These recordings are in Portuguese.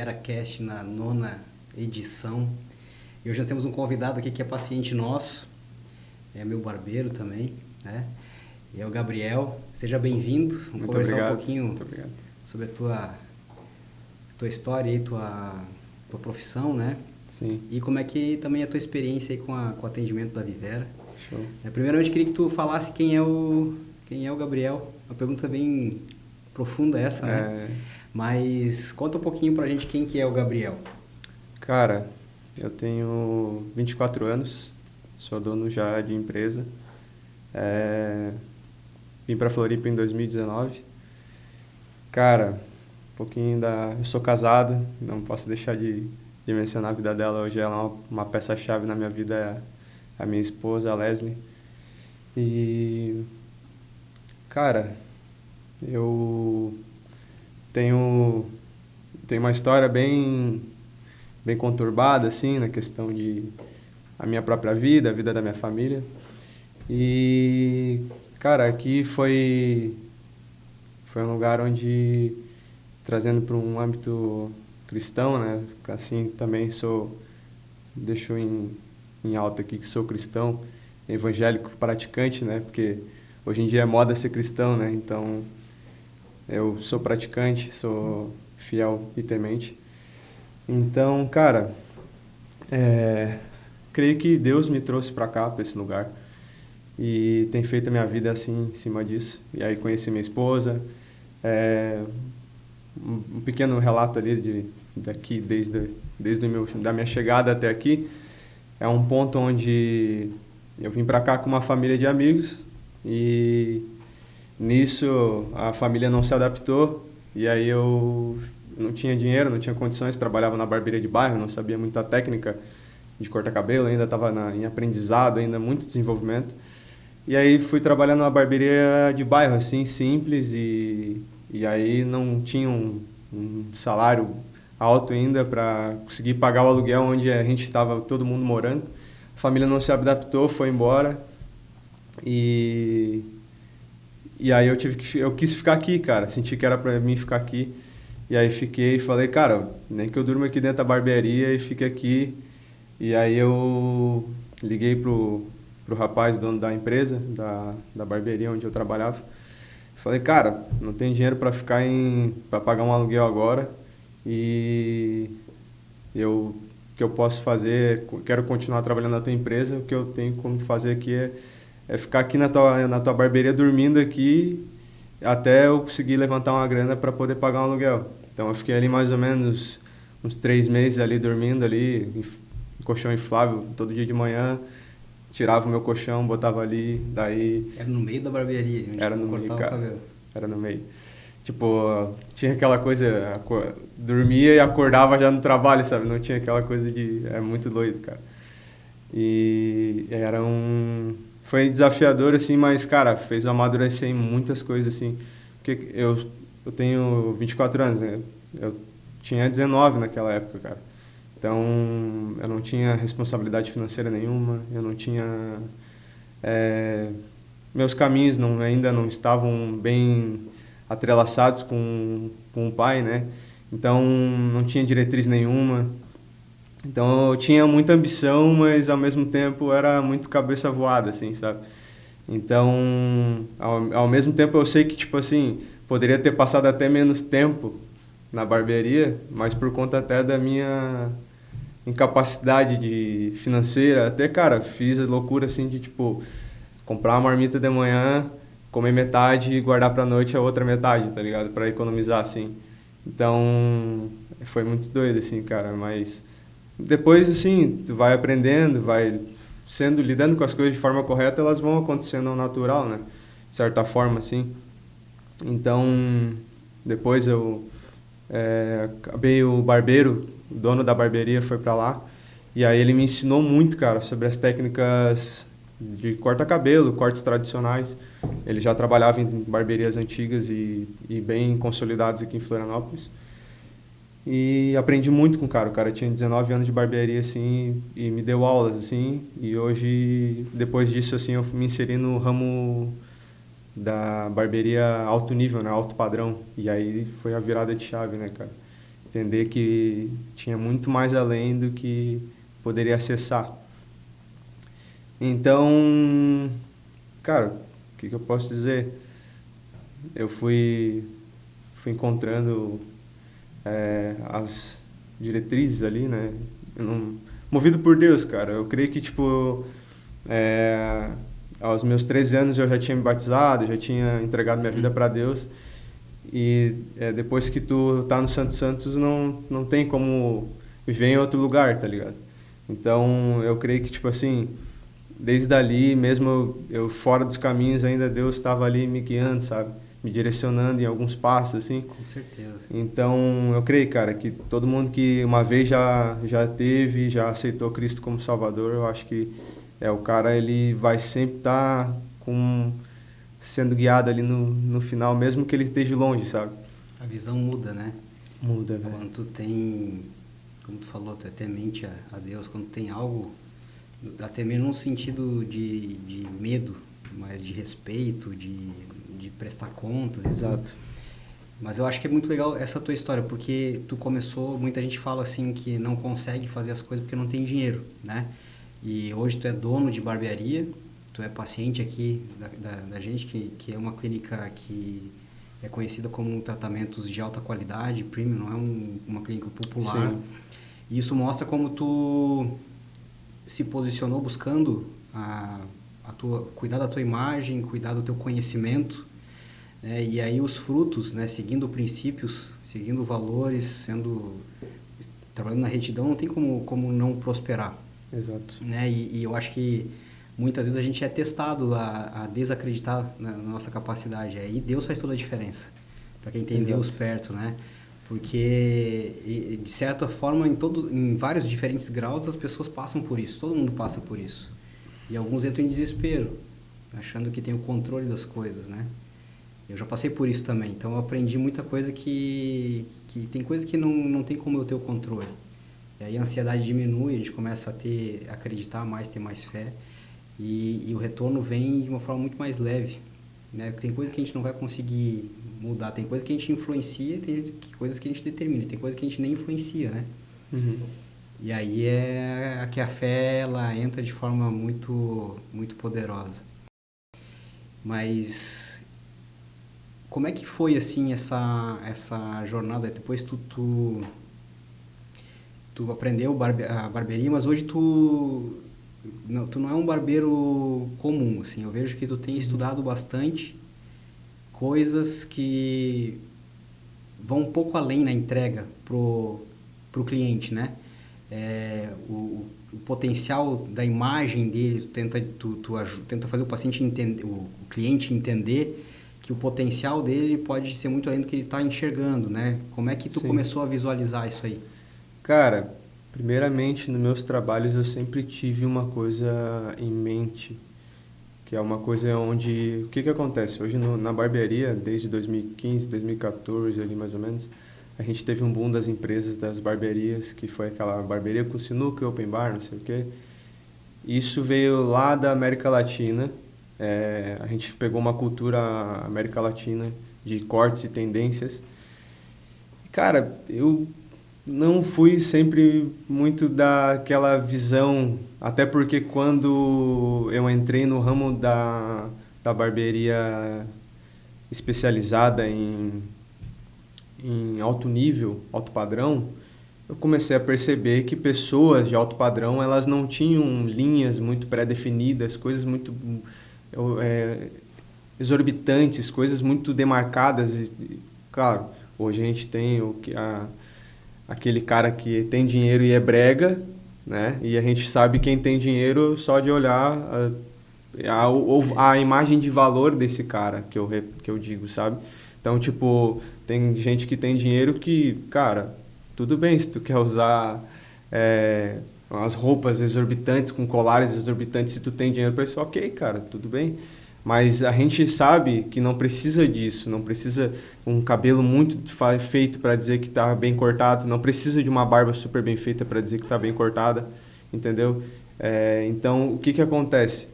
Riviera Cast na 9ª edição. E hoje nós temos um convidado aqui que é paciente nosso, é meu barbeiro também, né? E é o Gabriel. Seja bem-vindo. Vamos Muito conversar obrigado. um pouquinho Muito obrigado. sobre a tua história e tua profissão, né? Sim. E como é que também é a tua experiência aí com o atendimento da Vivera. Show. Primeiramente, eu queria que tu falasse quem é o Gabriel. Uma pergunta bem profunda essa, né? Mas conta um pouquinho pra gente quem que é o Gabriel. Cara, eu tenho 24 anos, sou dono já de empresa. Vim pra Floripa em 2019. Cara, um pouquinho eu sou casado, não posso deixar de mencionar a vida dela. Hoje ela é uma peça-chave na minha vida, é a minha esposa, a Leslie. E, cara, eu tenho uma história bem conturbada, assim, na questão de a minha própria vida, a vida da minha família. E, cara, aqui foi um lugar onde, trazendo para um âmbito cristão, né, assim, também deixo em alta aqui que sou cristão, evangélico praticante, né, porque hoje em dia é moda ser cristão, né, então eu sou praticante, sou fiel e temente. Então, cara, creio que Deus me trouxe para cá, para esse lugar, e tem feito a minha vida assim, em cima disso. E aí conheci minha esposa, um pequeno relato ali daqui, da minha chegada até aqui. É um ponto onde eu vim para cá com uma família de amigos e nisso a família não se adaptou e aí eu não tinha dinheiro, não tinha condições, trabalhava na barbearia de bairro, não sabia muita técnica de cortar cabelo, ainda estava em aprendizado, ainda muito desenvolvimento. E aí fui trabalhar numa barbearia de bairro, assim, simples, e aí não tinha um salário alto ainda para conseguir pagar o aluguel onde a gente estava todo mundo morando. A família não se adaptou, foi embora. E aí eu quis ficar aqui, cara. Senti que era para mim ficar aqui. E aí fiquei e falei, cara, nem que eu durma aqui dentro da barbearia e fique aqui. E aí eu liguei pro rapaz, dono da empresa, da barbearia onde eu trabalhava. Falei, cara, não tenho dinheiro para para pagar um aluguel agora. E o que eu posso fazer, quero continuar trabalhando na tua empresa, o que eu tenho como fazer aqui é ficar aqui na tua barbearia dormindo aqui até eu conseguir levantar uma grana para poder pagar um aluguel. Então eu fiquei ali mais ou menos uns 3 meses ali dormindo ali, em colchão inflável, todo dia de manhã, tirava o meu colchão, botava ali, daí... Era no meio da barbearia, onde Era tu no meio, cortava cara. o cabelo. Era no meio. Tipo, tinha aquela coisa, dormia e acordava já no trabalho, sabe? Não tinha aquela coisa é muito doido, cara. E foi desafiador, assim, mas, cara, fez eu amadurecer em muitas coisas, assim. Porque eu tenho 24 anos, né? Eu tinha 19 naquela época, cara. Então, eu não tinha responsabilidade financeira nenhuma, eu não tinha... meus caminhos ainda não estavam bem atrelaçados com o pai, né? Então, não tinha diretriz nenhuma. Então, eu tinha muita ambição, mas, ao mesmo tempo, era muito cabeça voada, assim, sabe? Então, ao mesmo tempo, eu sei que, tipo assim, poderia ter passado até menos tempo na barbearia, mas por conta até da minha incapacidade financeira, até, cara, fiz a loucura, assim, de, tipo, comprar uma marmita de manhã, comer metade e guardar pra noite a outra metade, tá ligado? Pra economizar, assim. Então, foi muito doido, assim, cara, mas depois, assim, tu vai aprendendo, vai lidando com as coisas de forma correta, elas vão acontecendo ao natural, né? De certa forma, assim. Então, depois acabei o barbeiro, o dono da barbearia foi pra lá, e aí ele me ensinou muito, cara, sobre as técnicas de corta-cabelo, cortes tradicionais. Ele já trabalhava em barbearias antigas e bem consolidadas aqui em Florianópolis. E aprendi muito com o cara. O cara tinha 19 anos de barbearia, assim, e me deu aulas, assim. E hoje, depois disso, assim, eu me inseri no ramo da barbearia alto nível, né? Alto padrão. E aí foi a virada de chave, né, cara? entender que tinha muito mais além do que poderia acessar. Então, cara, o que eu posso dizer? Eu fui encontrando as diretrizes ali, né? Movido por Deus, cara. Eu creio que, tipo, aos meus 13 anos eu já tinha me batizado, já tinha entregado minha vida para Deus. E depois que tu tá no Santo Santos, não tem como viver em outro lugar, tá ligado? Então, eu creio que, tipo assim, desde ali, mesmo eu fora dos caminhos, ainda Deus estava ali me guiando, sabe? Me direcionando em alguns passos, assim. Com certeza. Então, eu creio, cara, que todo mundo que uma vez já teve, já aceitou Cristo como Salvador, eu acho que o cara, ele vai sempre estar sendo guiado ali no final, mesmo que ele esteja longe, sabe? A visão muda, né? Muda, velho. Quando tu tem, como tu falou, tu até mente a Deus, quando tem algo, até mesmo num sentido de medo, mas de respeito, de prestar contas. Exato. Mas eu acho que é muito legal essa tua história, porque tu começou, muita gente fala assim que não consegue fazer as coisas porque não tem dinheiro, né? E hoje tu é dono de barbearia, tu é paciente aqui da gente, que é uma clínica que é conhecida como tratamentos de alta qualidade, premium, não é uma clínica popular. Sim. E isso mostra como tu se posicionou buscando cuidar da tua imagem, cuidar do teu conhecimento, né? E aí os frutos, né? Seguindo princípios, seguindo valores, trabalhando na retidão, não tem como não prosperar. Exato. Né? E eu acho que muitas vezes a gente é testado a desacreditar na nossa capacidade. Aí Deus faz toda a diferença, para quem tem Deus perto, né? Porque, de certa forma, em vários diferentes graus, as pessoas passam por isso. Todo mundo passa por isso. E alguns entram em desespero, achando que tem o controle das coisas, né? Eu já passei por isso também. Então, eu aprendi muita coisa que tem coisas que não tem como eu ter o controle. E aí a ansiedade diminui, a gente começa a acreditar mais, ter mais fé. E o retorno vem de uma forma muito mais leve, né? Tem coisas que a gente não vai conseguir mudar, tem coisas que a gente influencia, tem coisas que a gente determina, tem coisas que a gente nem influencia, né? Uhum. E aí é que a fé, ela entra de forma muito, muito poderosa. Mas como é que foi, assim, essa jornada? Depois tu aprendeu a barbearia, mas hoje tu não é um barbeiro comum, assim. Eu vejo que tu tem estudado bastante coisas que vão um pouco além na entrega pro cliente, né? O potencial da imagem dele, tu tenta fazer o paciente entender, o cliente entender que o potencial dele pode ser muito além do que ele está enxergando, né? Como é que tu começou a visualizar isso aí? Cara, primeiramente, nos meus trabalhos eu sempre tive uma coisa em mente, que é uma coisa onde... O que acontece? Hoje na barbearia, desde 2015, 2014, ali mais ou menos, a gente teve um boom das empresas, das barbearias, que foi aquela barbearia com sinuca, open bar, não sei o quê. Isso veio lá da América Latina. A gente pegou uma cultura América Latina de cortes e tendências. Cara, eu não fui sempre muito daquela visão, até porque quando eu entrei no ramo da barbearia especializada em alto nível, alto padrão, eu comecei a perceber que pessoas de alto padrão, elas não tinham linhas muito pré-definidas, coisas muito exorbitantes, coisas muito demarcadas. E, claro, hoje a gente tem aquele cara que tem dinheiro e é brega, né? E a gente sabe quem tem dinheiro só de olhar a imagem de valor desse cara, que eu digo, sabe? Então, tipo, tem gente que tem dinheiro que, cara, tudo bem se tu quer usar umas roupas exorbitantes, com colares exorbitantes, se tu tem dinheiro para isso, ok, cara, tudo bem. Mas a gente sabe que não precisa disso, não precisa um cabelo muito feito para dizer que está bem cortado, não precisa de uma barba super bem feita para dizer que está bem cortada, entendeu? Então, o que acontece?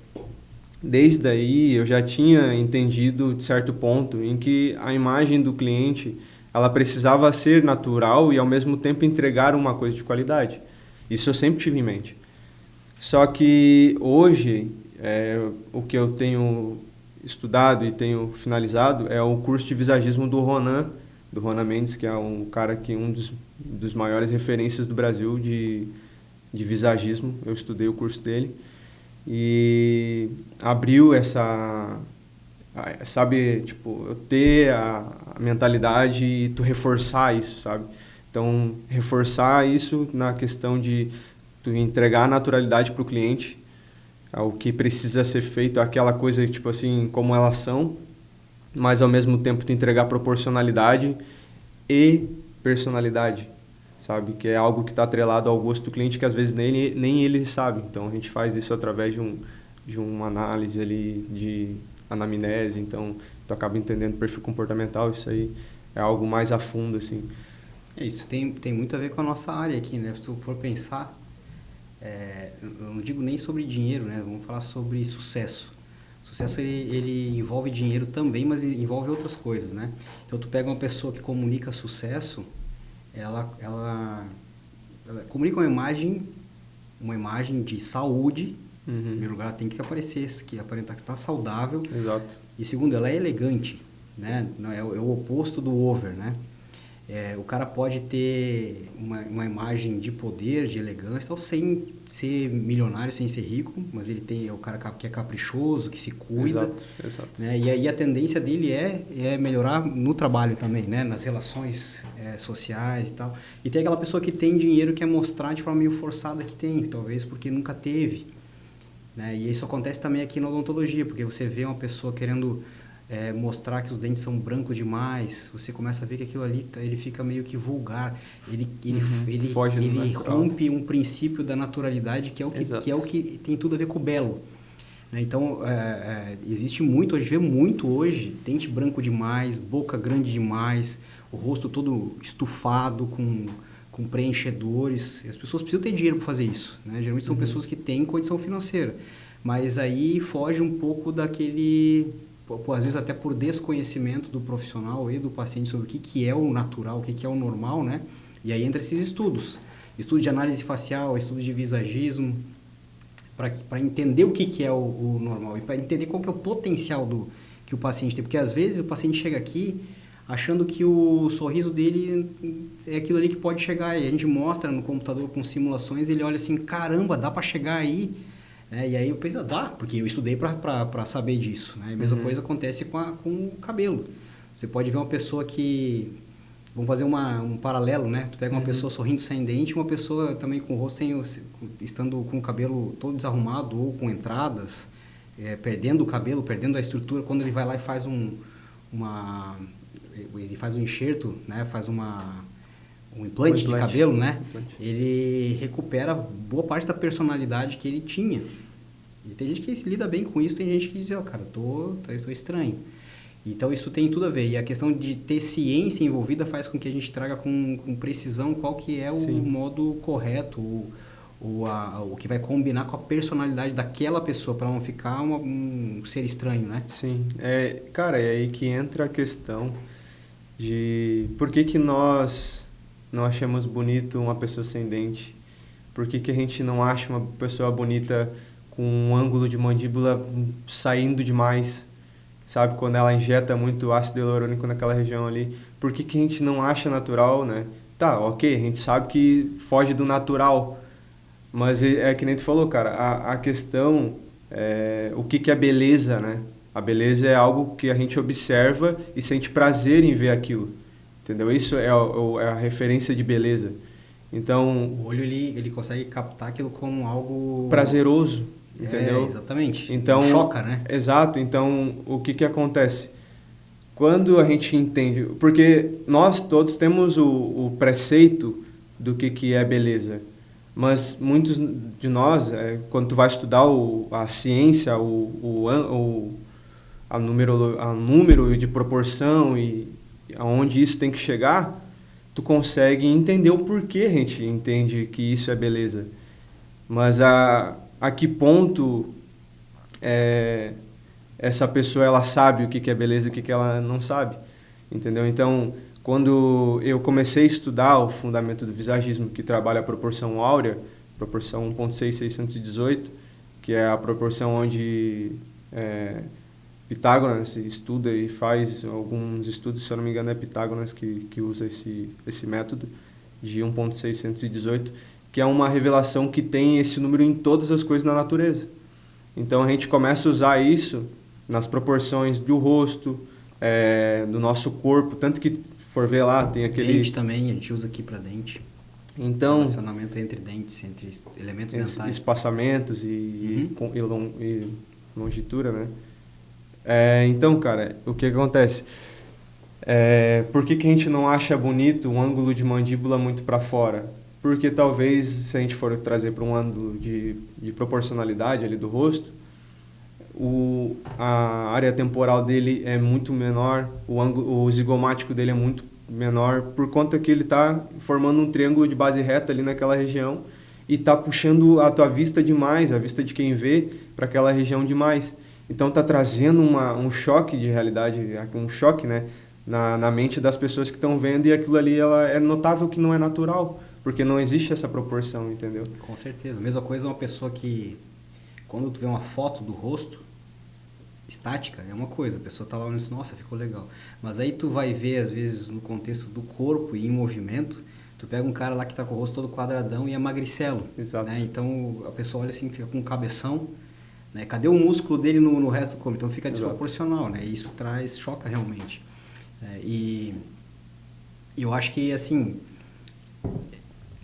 Desde aí eu já tinha entendido de certo ponto em que a imagem do cliente ela precisava ser natural e ao mesmo tempo entregar uma coisa de qualidade. Isso eu sempre tive em mente. Só que hoje, o que eu tenho estudado e tenho finalizado é o curso de visagismo do Ronan Mendes, que é um cara que dos maiores referências do Brasil de visagismo. Eu estudei o curso dele e abriu sabe, tipo, eu ter a mentalidade e tu reforçar isso, sabe? Então, reforçar isso na questão de tu entregar a naturalidade para o cliente, o que precisa ser feito, aquela coisa, tipo assim, como elas são, mas ao mesmo tempo tu entregar proporcionalidade e personalidade, sabe? Que é algo que está atrelado ao gosto do cliente, que às vezes nem ele sabe. Então, a gente faz isso através de uma análise ali de anamnese, então tu acaba entendendo o perfil comportamental, isso aí é algo mais a fundo, assim. Isso tem muito a ver com a nossa área aqui, né? Se tu for pensar, eu não digo nem sobre dinheiro, né? Vamos falar sobre sucesso. Sucesso, ele envolve dinheiro também, mas envolve outras coisas, né? Então, tu pega uma pessoa que comunica sucesso, ela comunica uma imagem de saúde. Em primeiro lugar, ela tem que aparecer, que aparentar que está saudável. Exato. E segundo, ela é elegante, né? É o oposto do over, né? O cara pode ter uma imagem de poder, de elegância, sem ser milionário, sem ser rico, mas ele é o cara que é caprichoso, que se cuida. Exato. Né? E aí a tendência dele é melhorar no trabalho também, né? Nas relações sociais e tal. E tem aquela pessoa que tem dinheiro que quer mostrar de forma meio forçada que tem, talvez porque nunca teve. Né? E isso acontece também aqui na odontologia, porque você vê uma pessoa querendo mostrar que os dentes são brancos demais, você começa a ver que aquilo ali ele fica meio que vulgar, ele rompe um princípio da naturalidade que é o que tem tudo a ver com o belo. Né? Então, existe muito, a gente vê muito hoje, dente branco demais, boca grande demais, o rosto todo estufado com preenchedores. As pessoas precisam ter dinheiro para fazer isso, né? Geralmente são pessoas que têm condição financeira, mas aí foge um pouco daquele, às vezes até por desconhecimento do profissional e do paciente sobre o que é o natural, o que é o normal, né? E aí entra esses estudos de análise facial, estudos de visagismo, para entender o que é o normal e para entender qual que é o potencial que o paciente tem, porque às vezes o paciente chega aqui achando que o sorriso dele é aquilo ali que pode chegar, e a gente mostra no computador com simulações, ele olha assim, caramba, dá para chegar aí, né? E aí eu penso, dá, porque eu estudei para saber disso, né? A mesma coisa acontece com o cabelo. Você pode ver uma pessoa que, vamos fazer um paralelo, né? Tu pega uma pessoa sorrindo sem dente, uma pessoa também com o rosto estando com o cabelo todo desarrumado ou com entradas, perdendo o cabelo, perdendo a estrutura, quando ele vai lá e faz ele faz um enxerto, né? Faz um implante de cabelo, né? Ele recupera boa parte da personalidade que ele tinha. E tem gente que se lida bem com isso, tem gente que diz, cara, eu tô estranho. Então isso tem tudo a ver. E a questão de ter ciência envolvida faz com que a gente traga com precisão qual que é o modo correto, o que vai combinar com a personalidade daquela pessoa, para não ficar um ser estranho, né? Sim. Cara, é aí que entra a questão de por que nós não achamos bonito uma pessoa sem dente? Por que a gente não acha uma pessoa bonita com um ângulo de mandíbula saindo demais? Sabe, quando ela injeta muito ácido hialurônico naquela região ali, por que a gente não acha natural, né? Tá, ok, a gente sabe que foge do natural, mas é que nem tu falou, cara, a questão é o que é beleza, né? A beleza é algo que a gente observa e sente prazer em ver aquilo, entendeu? Isso é a referência de beleza. Então, o olho ele consegue captar aquilo como algo prazeroso. Entendeu? Exatamente. Então, choca, né? Exato. Então, o que acontece? Quando a gente entende... Porque nós todos temos o preceito do que é beleza. Mas muitos de nós, quando tu vai estudar a ciência, a número de proporção e aonde isso tem que chegar, tu consegue entender o porquê a gente entende que isso é beleza. Mas a que ponto essa pessoa ela sabe o que é beleza e o que ela não sabe, entendeu? Então, quando eu comecei a estudar o fundamento do visagismo, que trabalha a proporção áurea, proporção 1.6618, que é a proporção onde Pitágoras estuda e faz alguns estudos, se eu não me engano é Pitágoras que usa esse método de 1.618, que é uma revelação que tem esse número em todas as coisas na natureza. Então a gente começa a usar isso nas proporções do rosto, do nosso corpo, tanto que for ver lá, tem aquele... Dente também, a gente usa aqui para dente. Então, relacionamento entre dentes, entre elementos dentais. Espaçamentos e longitura, né? Então, cara, o que acontece? Por que a gente não acha bonito um ângulo de mandíbula muito para fora? Porque talvez, se a gente for trazer para um ângulo de proporcionalidade ali do rosto, a área temporal dele é muito menor, o zigomático dele é muito menor, por conta que ele está formando um triângulo de base reta ali naquela região e está puxando a tua vista demais, a vista de quem vê, para aquela região demais. Então está trazendo um choque de realidade, um choque, né, na mente das pessoas que estão vendo, e aquilo ali é notável que não é natural, porque não existe essa proporção, entendeu? Com certeza. Mesma coisa uma pessoa que, quando tu vê uma foto do rosto, estática, é uma coisa, a pessoa tá lá olhando, nossa, ficou legal. Mas aí tu vai ver, às vezes, no contexto do corpo e em movimento, tu pega um cara lá que tá com o rosto todo quadradão e é magricelo. Exato. Né? Então a pessoa olha assim, fica com um cabeção, né? Cadê o músculo dele no resto do corpo? Então fica desproporcional, né? E isso choca realmente. E eu acho que, assim,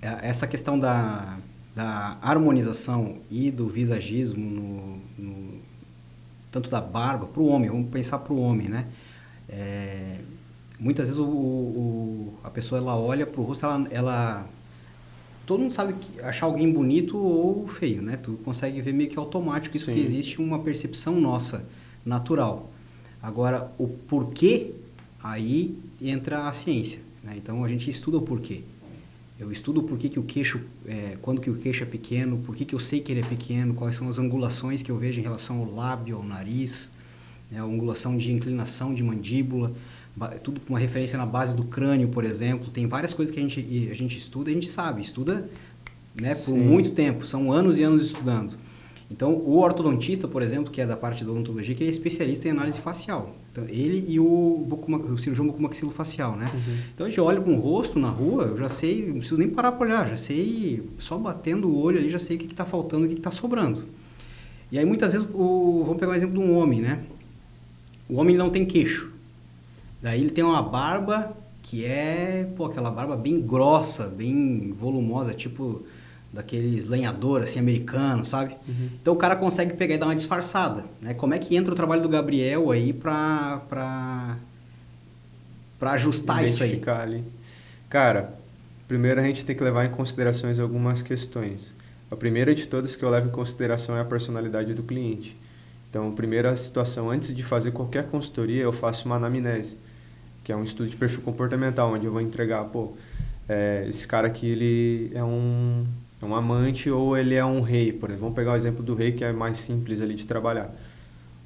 essa questão da harmonização e do visagismo tanto da barba, para o homem, vamos pensar para o homem, né? Muitas vezes a pessoa ela olha para o rosto, todo mundo sabe achar alguém bonito ou feio, né? Tu consegue ver meio que automático isso. Sim. Que existe uma percepção nossa, natural. Agora, o porquê, aí entra a ciência, né? Então a gente estuda o porquê. Eu estudo por que o queixo, quando que o queixo é pequeno, por que eu sei que ele é pequeno, quais são as angulações que eu vejo em relação ao lábio, ao nariz, né, a angulação de inclinação de mandíbula, tudo com uma referência na base do crânio, por exemplo. Tem várias coisas que a gente estuda, a gente sabe, estuda, né, por muito tempo, são anos e anos estudando. Então, o ortodontista, por exemplo, que é da parte da odontologia, que ele é especialista em análise facial. Então, ele e o cirurgião bucomaxilofacial, né? Uhum. Então, a gente olha para um rosto na rua, eu já sei, não preciso nem parar para olhar, já sei, só batendo o olho ali, já sei o que está faltando, o que está sobrando. E aí, muitas vezes, vamos pegar um exemplo de um homem, né? O homem não tem queixo. Daí, ele tem uma barba que é, aquela barba bem grossa, bem volumosa, tipo daqueles lenhadores, assim, americanos, sabe? Uhum. Então o cara consegue pegar e dar uma disfarçada, né? Como é que entra o trabalho do Gabriel aí pra ajustar isso aí? Ali. Cara, primeiro a gente tem que levar em consideração algumas questões. A primeira de todas que eu levo em consideração é a personalidade do cliente. Então, a primeira situação, antes de fazer qualquer consultoria, eu faço uma anamnese, que é um estudo de perfil comportamental, onde eu vou entregar, esse cara aqui, ele é um amante ou ele é um rei, por exemplo. Vamos pegar o exemplo do rei, que é mais simples ali de trabalhar.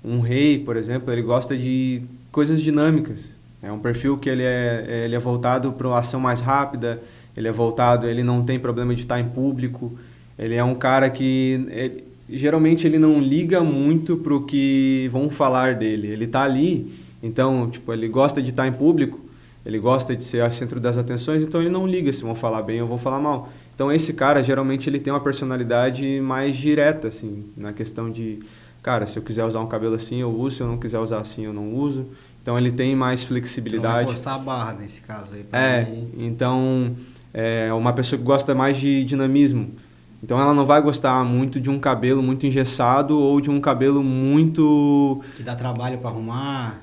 Um rei, por exemplo, ele gosta de coisas dinâmicas. É um perfil que ele é voltado para a ação mais rápida, ele não tem problema de estar em público, ele é um cara que geralmente ele não liga muito para o que vão falar dele. Ele está ali, então, ele gosta de estar em público, ele gosta de ser o centro das atenções, então ele não liga se vão falar bem ou vão falar mal. Então, esse cara, geralmente, ele tem uma personalidade mais direta, assim, na questão de, cara, se eu quiser usar um cabelo assim, eu uso, se eu não quiser usar assim, eu não uso. Então, ele tem mais flexibilidade. Então, vai forçar a barra nesse caso aí. Então, é uma pessoa que gosta mais de dinamismo. Então, ela não vai gostar muito de um cabelo muito engessado ou de um cabelo muito... que dá trabalho para arrumar.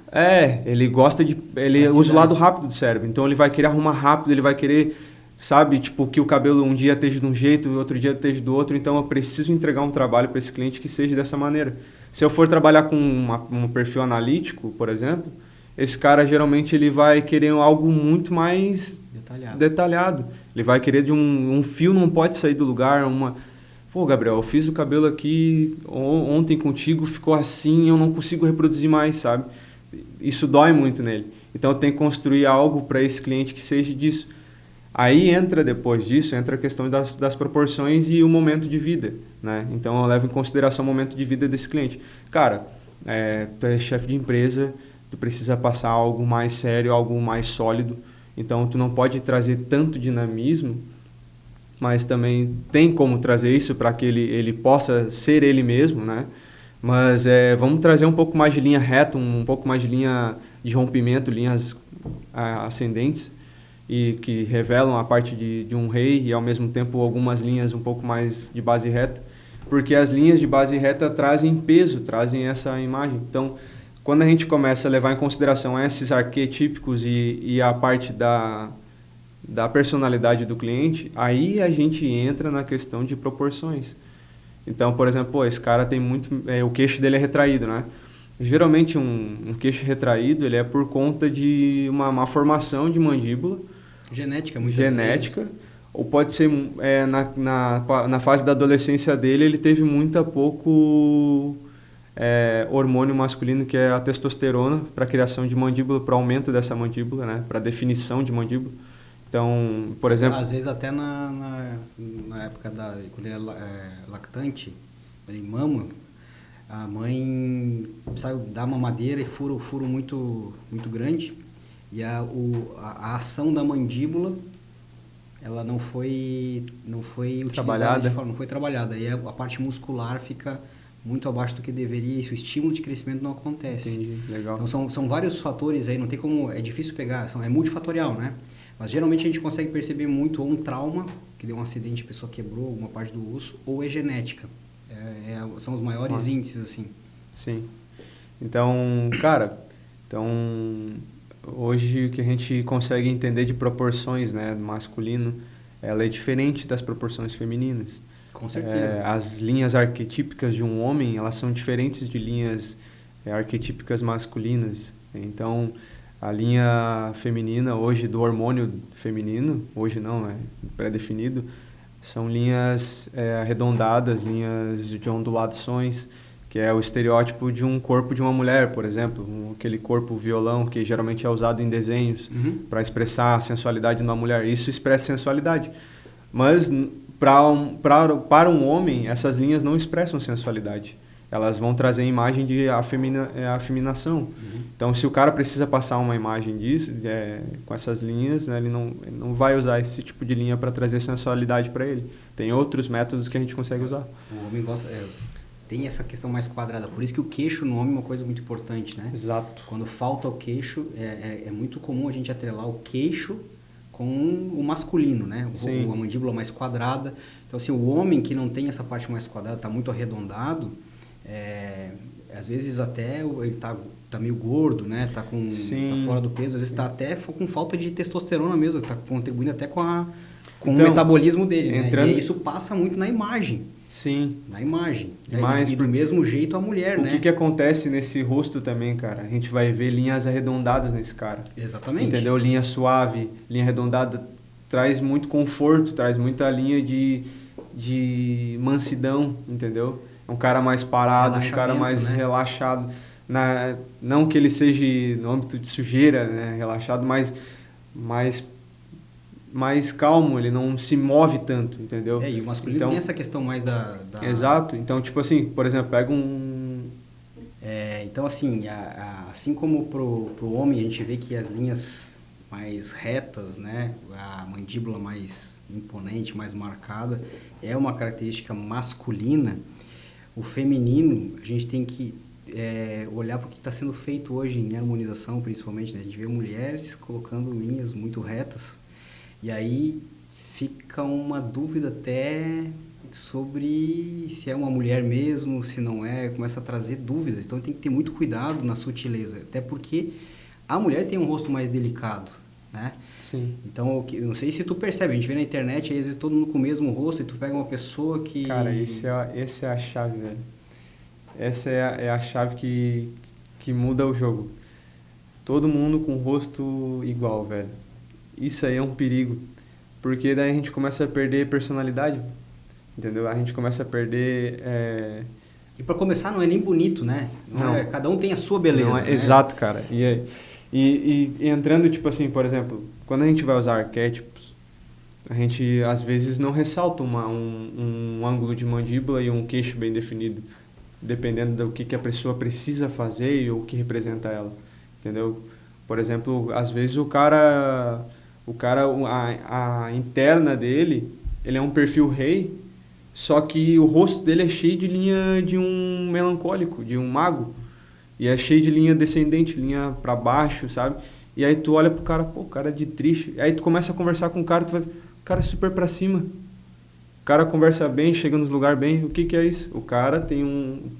Ele gosta de... Ele usa o lado rápido do cérebro. Então, ele vai querer arrumar rápido, ele vai querer... Sabe, que o cabelo um dia esteja de um jeito, outro dia esteja do outro, então eu preciso entregar um trabalho para esse cliente que seja dessa maneira. Se eu for trabalhar com um perfil analítico, por exemplo, esse cara geralmente ele vai querer algo muito mais detalhado. Ele vai querer de um fio não pode sair do lugar, pô, Gabriel, eu fiz o cabelo aqui ontem contigo, ficou assim, eu não consigo reproduzir mais, sabe? isso dói muito nele. Então eu tenho que construir algo para esse cliente que seja disso. Aí entra, depois disso, entra a questão das proporções e o momento de vida, né? Então eu levo em consideração o momento de vida desse cliente. Cara, tu é chefe de empresa, tu precisa passar algo mais sério, algo mais sólido. Então tu não pode trazer tanto dinamismo, mas também tem como trazer isso para que ele possa ser ele mesmo, né? Mas vamos trazer um pouco mais de linha reta, um pouco mais de linha de rompimento, linhas ascendentes, e que revelam a parte de um rei e ao mesmo tempo algumas linhas um pouco mais de base reta, porque as linhas de base reta trazem peso, trazem essa imagem. Então, quando a gente começa a levar em consideração esses arquetípicos e a parte da personalidade do cliente, aí a gente entra na questão de proporções. Então, por exemplo, esse cara tem muito... o queixo dele é retraído, né? Geralmente um queixo retraído ele é por conta de uma má formação de mandíbula. Genética, muitas vezes. Ou pode ser na fase da adolescência dele, ele teve muito pouco hormônio masculino, que é a testosterona, para a criação de mandíbula, para o aumento dessa mandíbula, né? Para a definição de mandíbula. Então, por exemplo... Às vezes até na época quando ele é lactante, ele mama, a mãe sabe, dá mamadeira e fura o furo muito, muito grande, e a ação da mandíbula ela não foi utilizada de forma, não foi trabalhada, e a parte muscular fica muito abaixo do que deveria, e o estímulo de crescimento não acontece. Entendi, legal. Então são vários fatores aí, não tem como, é difícil pegar, é multifatorial, né? Mas geralmente a gente consegue perceber muito ou um trauma, que deu um acidente, a pessoa quebrou alguma parte do osso, ou é genética. São os maiores índices, assim. Sim. Então, cara, hoje o que a gente consegue entender de proporções, né, masculino, ela é diferente das proporções femininas. Com certeza. As linhas arquetípicas de um homem, elas são diferentes de linhas arquetípicas masculinas. Então, a linha feminina hoje do hormônio feminino, hoje não, pré-definido, são linhas arredondadas, linhas de ondulações, que é o estereótipo de um corpo de uma mulher, por exemplo, aquele corpo violão que geralmente é usado em desenhos para expressar a sensualidade de uma mulher. Isso expressa sensualidade. Mas para um homem, essas linhas não expressam sensualidade. Elas vão trazer a imagem de afeminação. Então, se o cara precisa passar uma imagem disso, com essas linhas, né, ele não vai usar esse tipo de linha para trazer sensualidade para ele. Tem outros métodos que a gente consegue usar. O homem gosta... tem essa questão mais quadrada. Por isso que o queixo no homem é uma coisa muito importante, né? Exato. Quando falta o queixo, é muito comum a gente atrelar o queixo com o masculino, né? A mandíbula mais quadrada. Então, assim, o homem que não tem essa parte mais quadrada, está muito arredondado, às vezes até ele tá meio gordo, né? Tá fora do peso, às vezes está até com falta de testosterona mesmo, está contribuindo até com o metabolismo dele, né? E isso passa muito na imagem. Sim. Na imagem. Mas do mesmo jeito a mulher, né? O que acontece nesse rosto também, cara? A gente vai ver linhas arredondadas nesse cara. Exatamente. Entendeu? Linha suave, linha arredondada, traz muito conforto, traz muita linha de mansidão, entendeu? É um cara mais parado, um cara mais relaxado. Não que ele seja no âmbito de sujeira, né? Relaxado, mas mais calmo, ele não se move tanto, entendeu? E o masculino tem essa questão mais da... Exato. Então, tipo assim, por exemplo, pega então, assim, assim como pro homem a gente vê que as linhas mais retas, né? A mandíbula mais imponente, mais marcada, é uma característica masculina. O feminino, a gente tem que olhar para o que está sendo feito hoje em harmonização, principalmente, né? A gente vê mulheres colocando linhas muito retas, e aí fica uma dúvida até sobre se é uma mulher mesmo, se não é, começa a trazer dúvidas. Então tem que ter muito cuidado na sutileza, até porque a mulher tem um rosto mais delicado, né? Sim. Então, não sei se tu percebe, a gente vê na internet, aí, às vezes todo mundo com o mesmo rosto, e tu pega uma pessoa que... Cara, essa é a chave, velho. Essa é a chave que muda o jogo. Todo mundo com o rosto igual, velho. Isso aí é um perigo, porque daí a gente começa a perder personalidade, entendeu? A gente começa a perder E para começar, não é nem bonito, né? Não. Cada um tem a sua beleza, Não, né? exato, cara. E entrando, tipo assim, por exemplo, quando a gente vai usar arquétipos, a gente às vezes não ressalta um ângulo de mandíbula e um queixo bem definido, dependendo do que a pessoa precisa fazer e o que representa ela, entendeu? Por exemplo, às vezes a interna dele, ele é um perfil rei, só que o rosto dele é cheio de linha de um melancólico, de um mago. E é cheio de linha descendente, linha pra baixo, sabe? E aí tu olha pro cara, pô, o cara é de triste. Aí tu começa a conversar com o cara, tu vai, o cara é super pra cima. O cara conversa bem, chega nos lugares bem. O que é isso? O cara tem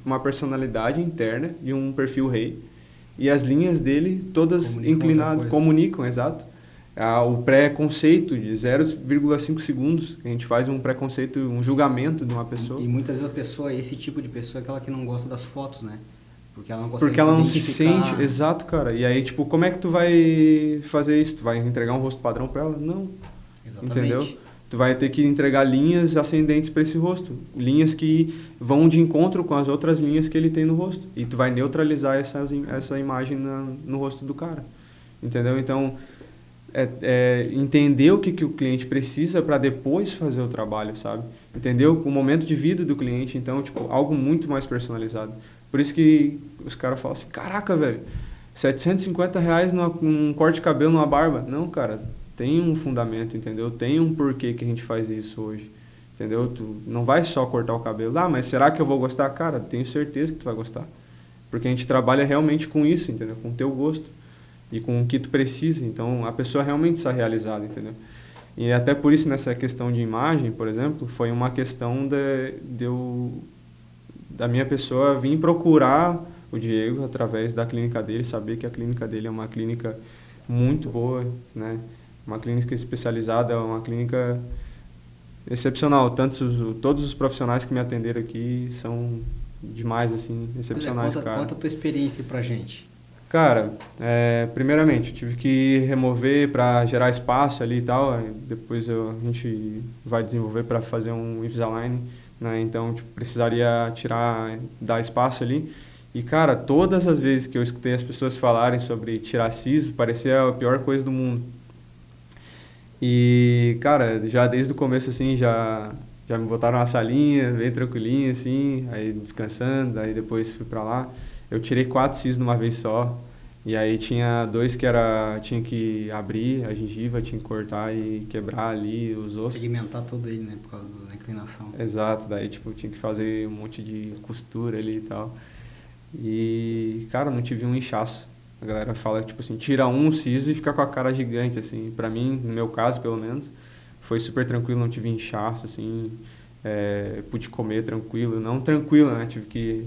uma personalidade interna de um perfil rei. E as linhas dele todas inclinadas, comunicam, exato. O pré-conceito de 0,5 segundos, a gente faz um pré-conceito, um julgamento de uma pessoa. E muitas vezes a pessoa, esse tipo de pessoa é aquela que não gosta das fotos, né? Porque ela não consegue Porque ela não se sente, exato, cara. E aí, tipo, como é que tu vai fazer isso? Tu vai entregar um rosto padrão pra ela? Não. Exatamente. Entendeu? Tu vai ter que entregar linhas ascendentes para esse rosto. Linhas que vão de encontro com as outras linhas que ele tem no rosto. E tu vai neutralizar essa imagem no rosto do cara. Entendeu? Então, entender o que o cliente precisa para depois fazer o trabalho, sabe? Entendeu? O momento de vida do cliente. Então, tipo, algo muito mais personalizado. Por isso que os caras falam assim, caraca, velho, R$750 num corte de cabelo, numa barba. Não, cara, tem um fundamento, entendeu? Tem um porquê que a gente faz isso hoje, entendeu? Tu não vai só cortar o cabelo. Ah, mas será que eu vou gostar? Cara, tenho certeza que tu vai gostar. Porque a gente trabalha realmente com isso, entendeu? Com o teu gosto e com o que tu precisa. Então, a pessoa realmente está realizada, entendeu? E até por isso, nessa questão de imagem, por exemplo, foi uma questão da minha pessoa vir procurar o Diego através da clínica dele, saber que a clínica dele é uma clínica muito boa, né? Uma clínica especializada, é uma clínica excepcional. Todos os profissionais que me atenderam aqui são demais, assim, excepcionais, cara. Conta a tua experiência pra gente. Cara, primeiramente, eu tive que remover para gerar espaço ali e tal. Depois a gente vai desenvolver para fazer um Invisalign, né? Então, tipo, precisaria dar espaço ali. E, cara, todas as vezes que eu escutei as pessoas falarem sobre tirar siso, parecia a pior coisa do mundo. E, cara, já desde o começo, assim, já me botaram na salinha, bem tranquilinho, assim, aí descansando, aí depois fui pra lá. Eu tirei 4 sisos de uma vez só, e aí tinha 2 que tinha que abrir a gengiva, tinha que cortar e quebrar ali os ossos. Segmentar todo ele, né, por causa da inclinação. Exato, daí, tipo, tinha que fazer um monte de costura ali e tal. E, cara, não tive um inchaço. A galera fala, tipo assim, tira um siso e fica com a cara gigante, assim. Pra mim, no meu caso, pelo menos, foi super tranquilo, não tive inchaço, assim. Pude comer tranquilo. Não tranquilo, né? Tive que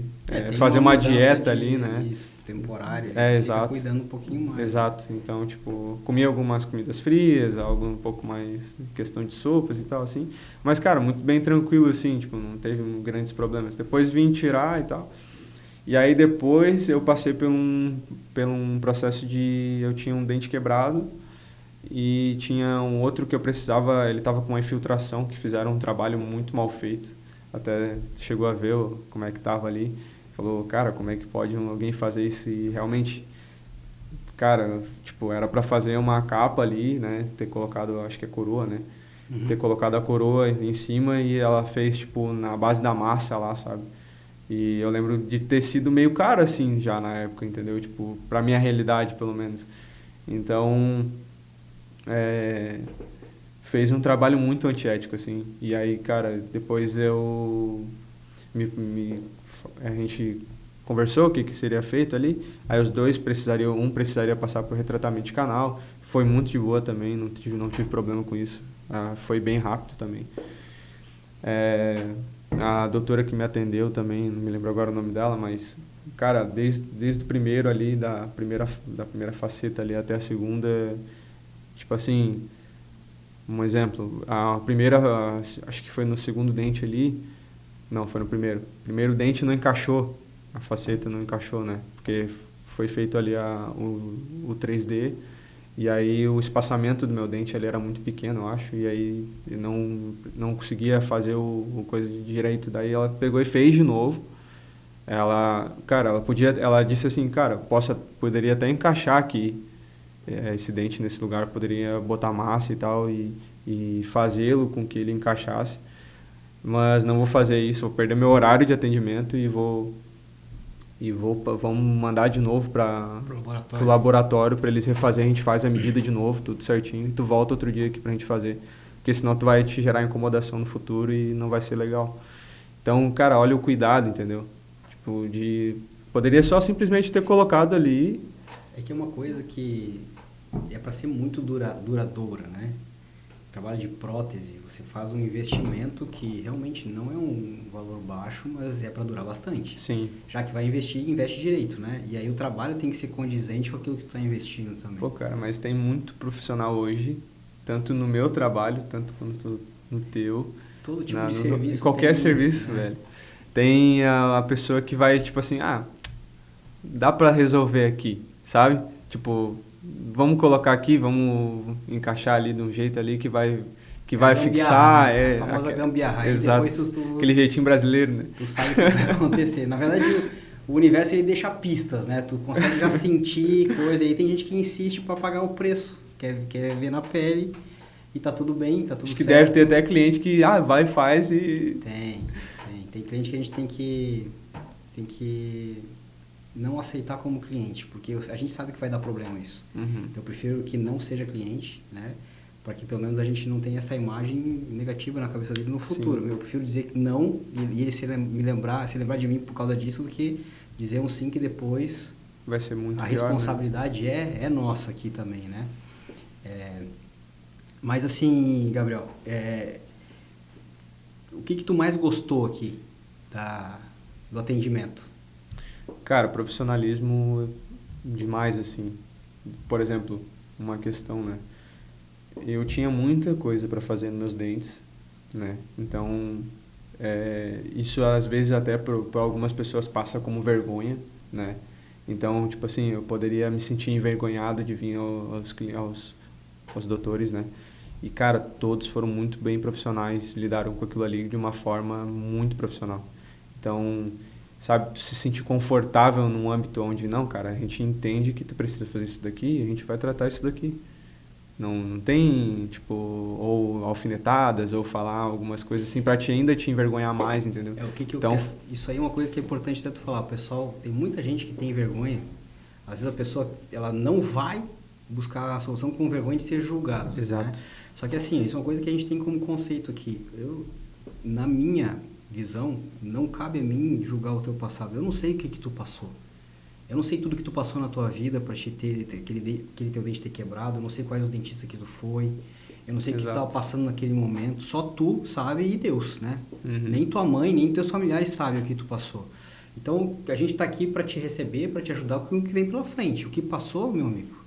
fazer uma dieta ali, né? Isso, temporário. Exato. Fica cuidando um pouquinho mais. Exato. Então, tipo, comi algumas comidas frias, algo um pouco mais questão de sopas e tal, assim. Mas, cara, muito bem tranquilo, assim. Tipo, não teve grandes problemas. Depois vim tirar e tal. E aí depois eu passei por um processo eu tinha um dente quebrado e tinha um outro que eu precisava, ele estava com uma infiltração, que fizeram um trabalho muito mal feito. Até chegou a ver como é que estava ali. Falou, cara, como é que pode alguém fazer isso? E realmente, cara, tipo, era para fazer uma capa ali, né? Ter colocado, acho que é coroa, né? Uhum. Ter colocado a coroa em cima e ela fez, tipo, na base da massa lá, sabe? E eu lembro de ter sido meio caro, assim, já na época, entendeu? Tipo, pra minha realidade, pelo menos. Então, fez um trabalho muito antiético, assim. E aí, cara, depois a gente conversou o que seria feito ali. Aí os dois precisaria passar por retratamento de canal. Foi muito de boa também, não tive problema com isso. Foi bem rápido também. A doutora que me atendeu também, não me lembro agora o nome dela, mas, cara, desde o primeiro ali, da primeira faceta ali até a segunda, tipo assim, um exemplo, a primeira, acho que foi no segundo dente ali, não, foi no primeiro. O primeiro dente não encaixou, a faceta não encaixou, né? Porque foi feito ali o 3D, e aí o espaçamento do meu dente ali era muito pequeno, eu acho, e aí não conseguia fazer o coisa de direito. Daí ela pegou e fez de novo, Ela disse assim, cara, poderia até encaixar aqui esse dente nesse lugar, poderia botar massa e tal e fazê-lo com que ele encaixasse, mas não vou fazer isso, vou perder meu horário de atendimento vamos mandar de novo para o laboratório para eles refazer, a gente faz a medida de novo, tudo certinho, e tu volta outro dia aqui pra gente fazer, porque senão tu vai te gerar incomodação no futuro e não vai ser legal. Então, cara, olha o cuidado, entendeu? Tipo, poderia só simplesmente ter colocado ali. É que é uma coisa que é para ser muito duradoura, né? Trabalho de prótese, você faz um investimento que realmente não é um valor baixo, mas é para durar bastante. Sim. Já que vai investir, investe direito, né? E aí o trabalho tem que ser condizente com aquilo que tu está investindo também. Pô, cara, mas tem muito profissional hoje, tanto no meu trabalho, tanto quanto no teu. Todo tipo de serviço. Qualquer serviço, velho. Tem a pessoa que vai, tipo assim, dá pra resolver aqui, sabe? Tipo, vamos colocar aqui, vamos encaixar ali de um jeito ali que vai fixar. Né? A famosa gambiarra. Exato. Depois aquele jeitinho brasileiro, né? Tu sabe o que vai acontecer. Na verdade, o universo ele deixa pistas, né? Tu consegue já sentir coisa. Aí tem gente que insiste para pagar o preço, quer ver na pele. E tá tudo bem, tá tudo Acho que certo. deve ter até cliente que vai, faz e... Tem cliente que a gente tem que não aceitar como cliente, porque a gente sabe que vai dar problema isso. Uhum. Então eu prefiro que não seja cliente, né? Para que pelo menos a gente não tenha essa imagem negativa na cabeça dele no futuro. Sim. Eu prefiro dizer que não e ele se lembrar de mim por causa disso do que dizer um sim que depois vai ser muito a pior, responsabilidade, né? é nossa aqui também, né? Mas assim, Gabriel, o que tu mais gostou aqui do atendimento? Cara, profissionalismo demais, assim. Por exemplo, uma questão, né? Eu tinha muita coisa para fazer nos meus dentes, né? Então, isso às vezes até para algumas pessoas passa como vergonha, né? Então, tipo assim, eu poderia me sentir envergonhado de vir aos doutores, né? E, cara, todos foram muito bem profissionais, lidaram com aquilo ali de uma forma muito profissional. Então, sabe, se sentir confortável num âmbito onde, não, cara, a gente entende que tu precisa fazer isso daqui e a gente vai tratar isso daqui. Não tem, tipo, ou alfinetadas, ou falar algumas coisas assim pra ainda te envergonhar mais, entendeu? Então, isso aí é uma coisa que é importante até tu falar. Pessoal, tem muita gente que tem vergonha. Às vezes a pessoa, ela não vai buscar a solução com vergonha de ser julgado. Exato. Né? Só que assim, isso é uma coisa que a gente tem como conceito aqui. Na minha visão, não cabe a mim julgar o teu passado. Eu não sei o que tu passou. Eu não sei tudo que tu passou na tua vida para te ter aquele teu dente ter quebrado. Eu não sei quais os dentistas que tu foi. Eu não sei o que tu estava passando naquele momento. Só tu sabe e Deus, né? Uhum. Nem tua mãe, nem teus familiares sabem o que tu passou. Então, a gente está aqui para te receber, para te ajudar com o que vem pela frente. O que passou, meu amigo,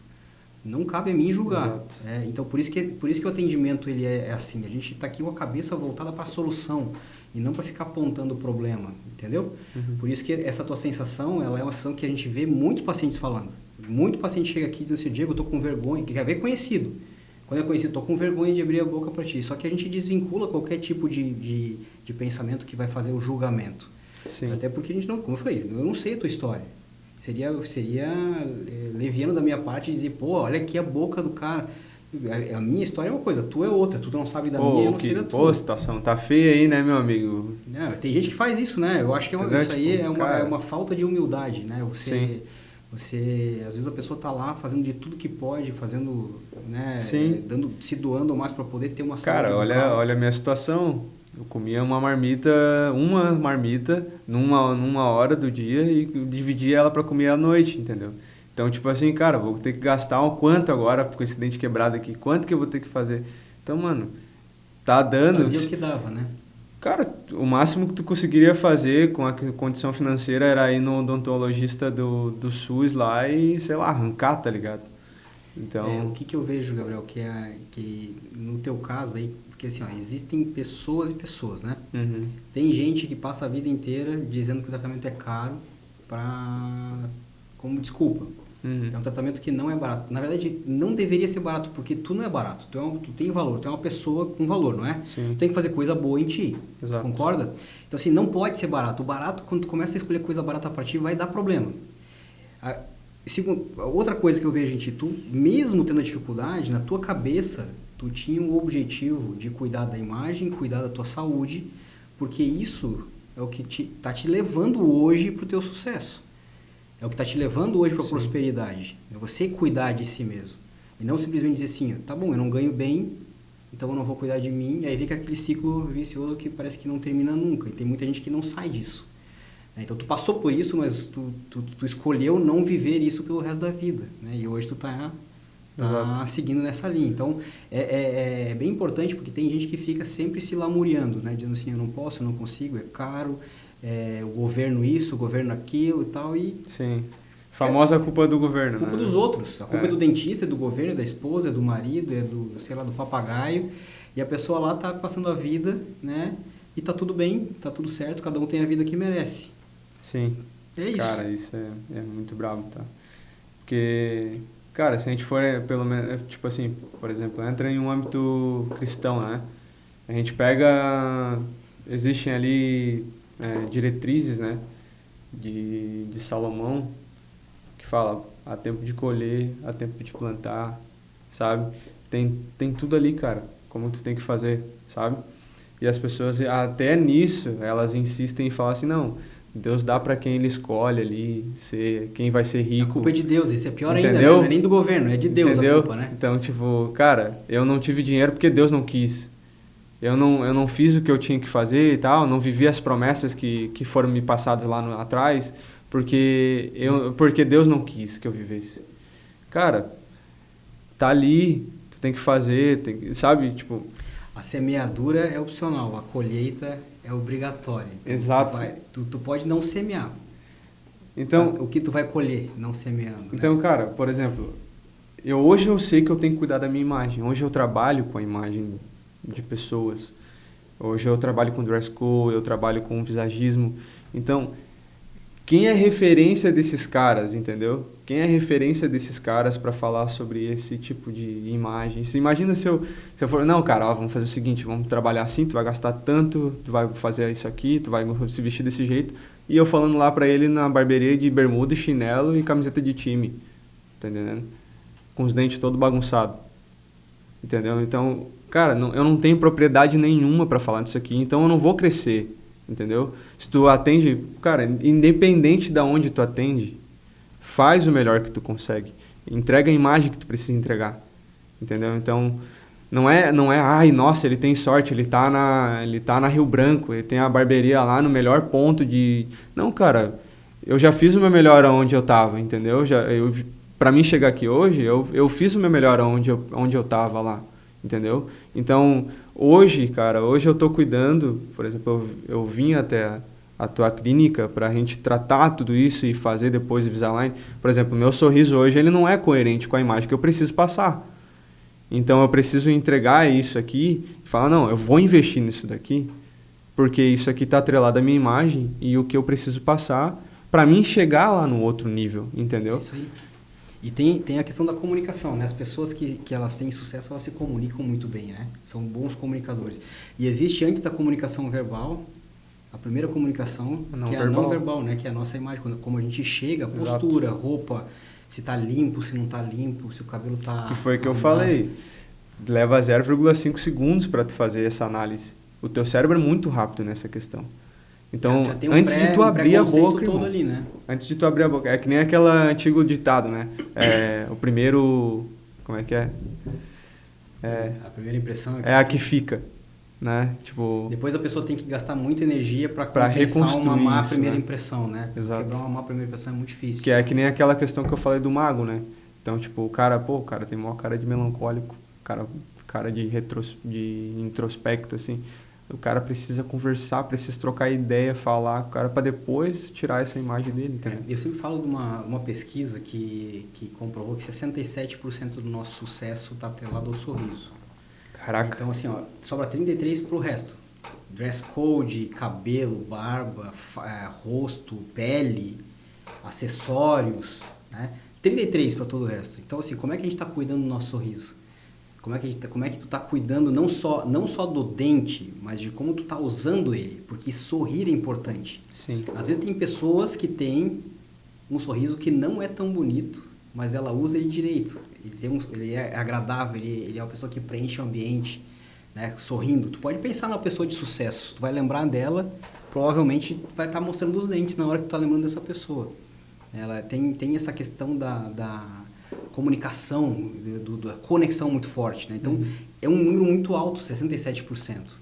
não cabe a mim julgar. Então, por isso que o atendimento ele é assim. A gente está aqui com a cabeça voltada para a solução e não para ficar apontando o problema, entendeu? Uhum. Por isso que essa tua sensação, ela é uma sensação que a gente vê muitos pacientes falando. Muito paciente chega aqui e diz assim, Diego, eu tô com vergonha, que quer ver conhecido. Quando é conhecido, tô com vergonha de abrir a boca para ti. Só que a gente desvincula qualquer tipo de pensamento que vai fazer o julgamento. Sim. Até porque a gente não, como eu falei, eu não sei a tua história. Seria leviano da minha parte dizer, pô, olha aqui a boca do cara. A minha história é uma coisa, a tua é outra. Tu não sabe da minha, eu não sei da tua. Pô, a situação tá feia aí, né, meu amigo? Tem gente que faz isso, né? Eu acho que isso aí é uma falta de humildade, né? Você, às vezes a pessoa tá lá fazendo de tudo que pode, fazendo, né? Se doando mais para poder ter uma saúde. Cara, olha a minha situação. Eu comia uma marmita numa hora do dia e dividia ela para comer à noite, entendeu? Então, tipo assim, cara, vou ter que gastar quanto agora com esse dente quebrado aqui? Quanto que eu vou ter que fazer? Então, mano, tá dando... Fazia o que dava, né? Cara, o máximo que tu conseguiria fazer com a condição financeira era ir no odontologista do SUS lá e, sei lá, arrancar, tá ligado? Então... o que eu vejo, Gabriel, que no teu caso aí, porque assim, existem pessoas e pessoas, né? Uhum. Tem gente que passa a vida inteira dizendo que o tratamento é caro como desculpa. É um tratamento que não é barato. Na verdade, não deveria ser barato, porque tu não é barato. Tu tem valor, tu é uma pessoa com valor, não é? Sim. Tu tem que fazer coisa boa em ti. Exato. Concorda? Então, assim, não pode ser barato. O barato, quando tu começa a escolher coisa barata pra ti, vai dar problema. Outra coisa que eu vejo em ti, tu, mesmo tendo dificuldade, na tua cabeça, tu tinha o objetivo de cuidar da imagem, cuidar da tua saúde, porque isso é o que tá te levando hoje pro teu sucesso. É o que está te levando hoje para a prosperidade. É você cuidar de si mesmo. E não simplesmente dizer assim, tá bom, eu não ganho bem, então eu não vou cuidar de mim. E aí fica aquele ciclo vicioso que parece que não termina nunca. E tem muita gente que não sai disso. Então tu passou por isso, mas tu escolheu não viver isso pelo resto da vida. Né? E hoje tu tá seguindo nessa linha. Então é bem importante, porque tem gente que fica sempre se lamuriando, né? Dizendo assim, eu não posso, eu não consigo, é caro. O governo isso, o governo aquilo e tal. Sim. Famosa culpa do governo, culpa dos outros. A culpa é do dentista, é do governo, é da esposa, é do marido, é do, sei lá, do papagaio. E a pessoa lá tá passando a vida, né? E tá tudo bem, tá tudo certo, cada um tem a vida que merece. Sim. É isso. Cara, isso é muito brabo, tá? Porque, cara, se a gente for, pelo menos, tipo assim, por exemplo, entra em um âmbito cristão, né? A gente pega, existem ali diretrizes, né, de Salomão, que fala, há tempo de colher, há tempo de plantar, sabe? Tem tudo ali, cara, como tu tem que fazer, sabe? E as pessoas, até nisso, elas insistem em falar assim, não, Deus dá para quem ele escolhe ali, quem vai ser rico. A culpa é de Deus, isso é pior Entendeu? ainda, né? Não é nem do governo, é de Deus. Entendeu? A culpa, né? Então, tipo, cara, eu não tive dinheiro porque Deus não quis. Eu não fiz o que eu tinha que fazer e tal, não vivi as promessas que foram me passadas lá atrás, porque Deus não quis que eu vivesse. Cara, tá ali, tu tem que fazer, sabe? Tipo, a semeadura é opcional, a colheita é obrigatória. Então, exato. Tu pode não semear. Então, o que tu vai colher não semeando. Então, né? Cara, por exemplo, hoje eu sei que eu tenho que cuidar da minha imagem. Hoje eu trabalho com a imagem de pessoas. Hoje eu trabalho com dress code, eu trabalho com visagismo. Então, quem é referência desses caras, entendeu? Quem é referência desses caras para falar sobre esse tipo de imagem? Você imagina se eu for, não, cara, vamos fazer o seguinte, vamos trabalhar assim, tu vai gastar tanto, tu vai fazer isso aqui, tu vai se vestir desse jeito, e eu falando lá para ele na barbearia de bermuda, chinelo e camiseta de time, tá entendendo? Com os dentes todo bagunçado, entendeu? Então, cara, eu não tenho propriedade nenhuma para falar disso aqui, então eu não vou crescer, entendeu? Se tu atende, cara, independente de onde tu atende, faz o melhor que tu consegue, entrega a imagem que tu precisa entregar, entendeu? Então, não é, ai, nossa, ele tem sorte, ele tá na Rio Branco, ele tem a barbearia lá no melhor ponto de... Não, cara, eu já fiz o meu melhor aonde eu tava, entendeu? Pra mim chegar aqui hoje, eu fiz o meu melhor onde eu tava lá, entendeu? Então, hoje eu tô cuidando, por exemplo, eu vim até a tua clínica pra gente tratar tudo isso e fazer depois o Invisalign. Por exemplo, meu sorriso hoje, ele não é coerente com a imagem que eu preciso passar. Então, eu preciso entregar isso aqui e falar, não, eu vou investir nisso daqui, porque isso aqui tá atrelado à minha imagem e o que eu preciso passar pra mim chegar lá no outro nível, entendeu? Isso aí. E tem a questão da comunicação, né? As pessoas que elas têm sucesso, elas se comunicam muito bem, né? São bons comunicadores. E existe, antes da comunicação verbal, a primeira comunicação, que é a não verbal, né? Que é a nossa imagem, como a gente chega, a postura, roupa, se tá limpo, se não tá limpo, se o cabelo tá... Que foi que eu falei. Leva 0,5 segundos para tu fazer essa análise. O teu cérebro é muito rápido nessa questão. Então, antes de tu abrir a boca, irmão, ali, né? Antes de tu abrir a boca, é que nem aquele antigo ditado, né? O primeiro, como é que é? A primeira impressão é a que fica, né? Tipo, depois a pessoa tem que gastar muita energia para reconstruir uma má primeira impressão, né? Exato. Quebrar uma má primeira impressão é muito difícil. Que é que nem aquela questão que eu falei do mago, né? Então, tipo, o cara tem maior cara de melancólico, cara de introspecto, assim. O cara precisa conversar, precisa trocar ideia, falar com o cara para depois tirar essa imagem dele, entendeu? Eu sempre falo de uma pesquisa que comprovou que 67% do nosso sucesso está atrelado ao sorriso. Caraca. Então, assim, sobra 33% pro resto. Dress code, cabelo, barba, rosto, pele, acessórios, né? 33 para todo o resto. Então, assim, como é que a gente está cuidando do nosso sorriso? Como é que tu tá cuidando não só do dente, mas de como tu tá usando ele, porque sorrir é importante. Sim. Às vezes tem pessoas que têm um sorriso que não é tão bonito, mas ela usa ele direito. Ele é agradável, ele é uma pessoa que preenche o ambiente, né, sorrindo. Tu pode pensar numa pessoa de sucesso, tu vai lembrar dela, provavelmente tu vai estar mostrando os dentes na hora que tu tá lembrando dessa pessoa. Ela tem essa questão da comunicação, da conexão muito forte, né? Então, é um número muito alto, 67%.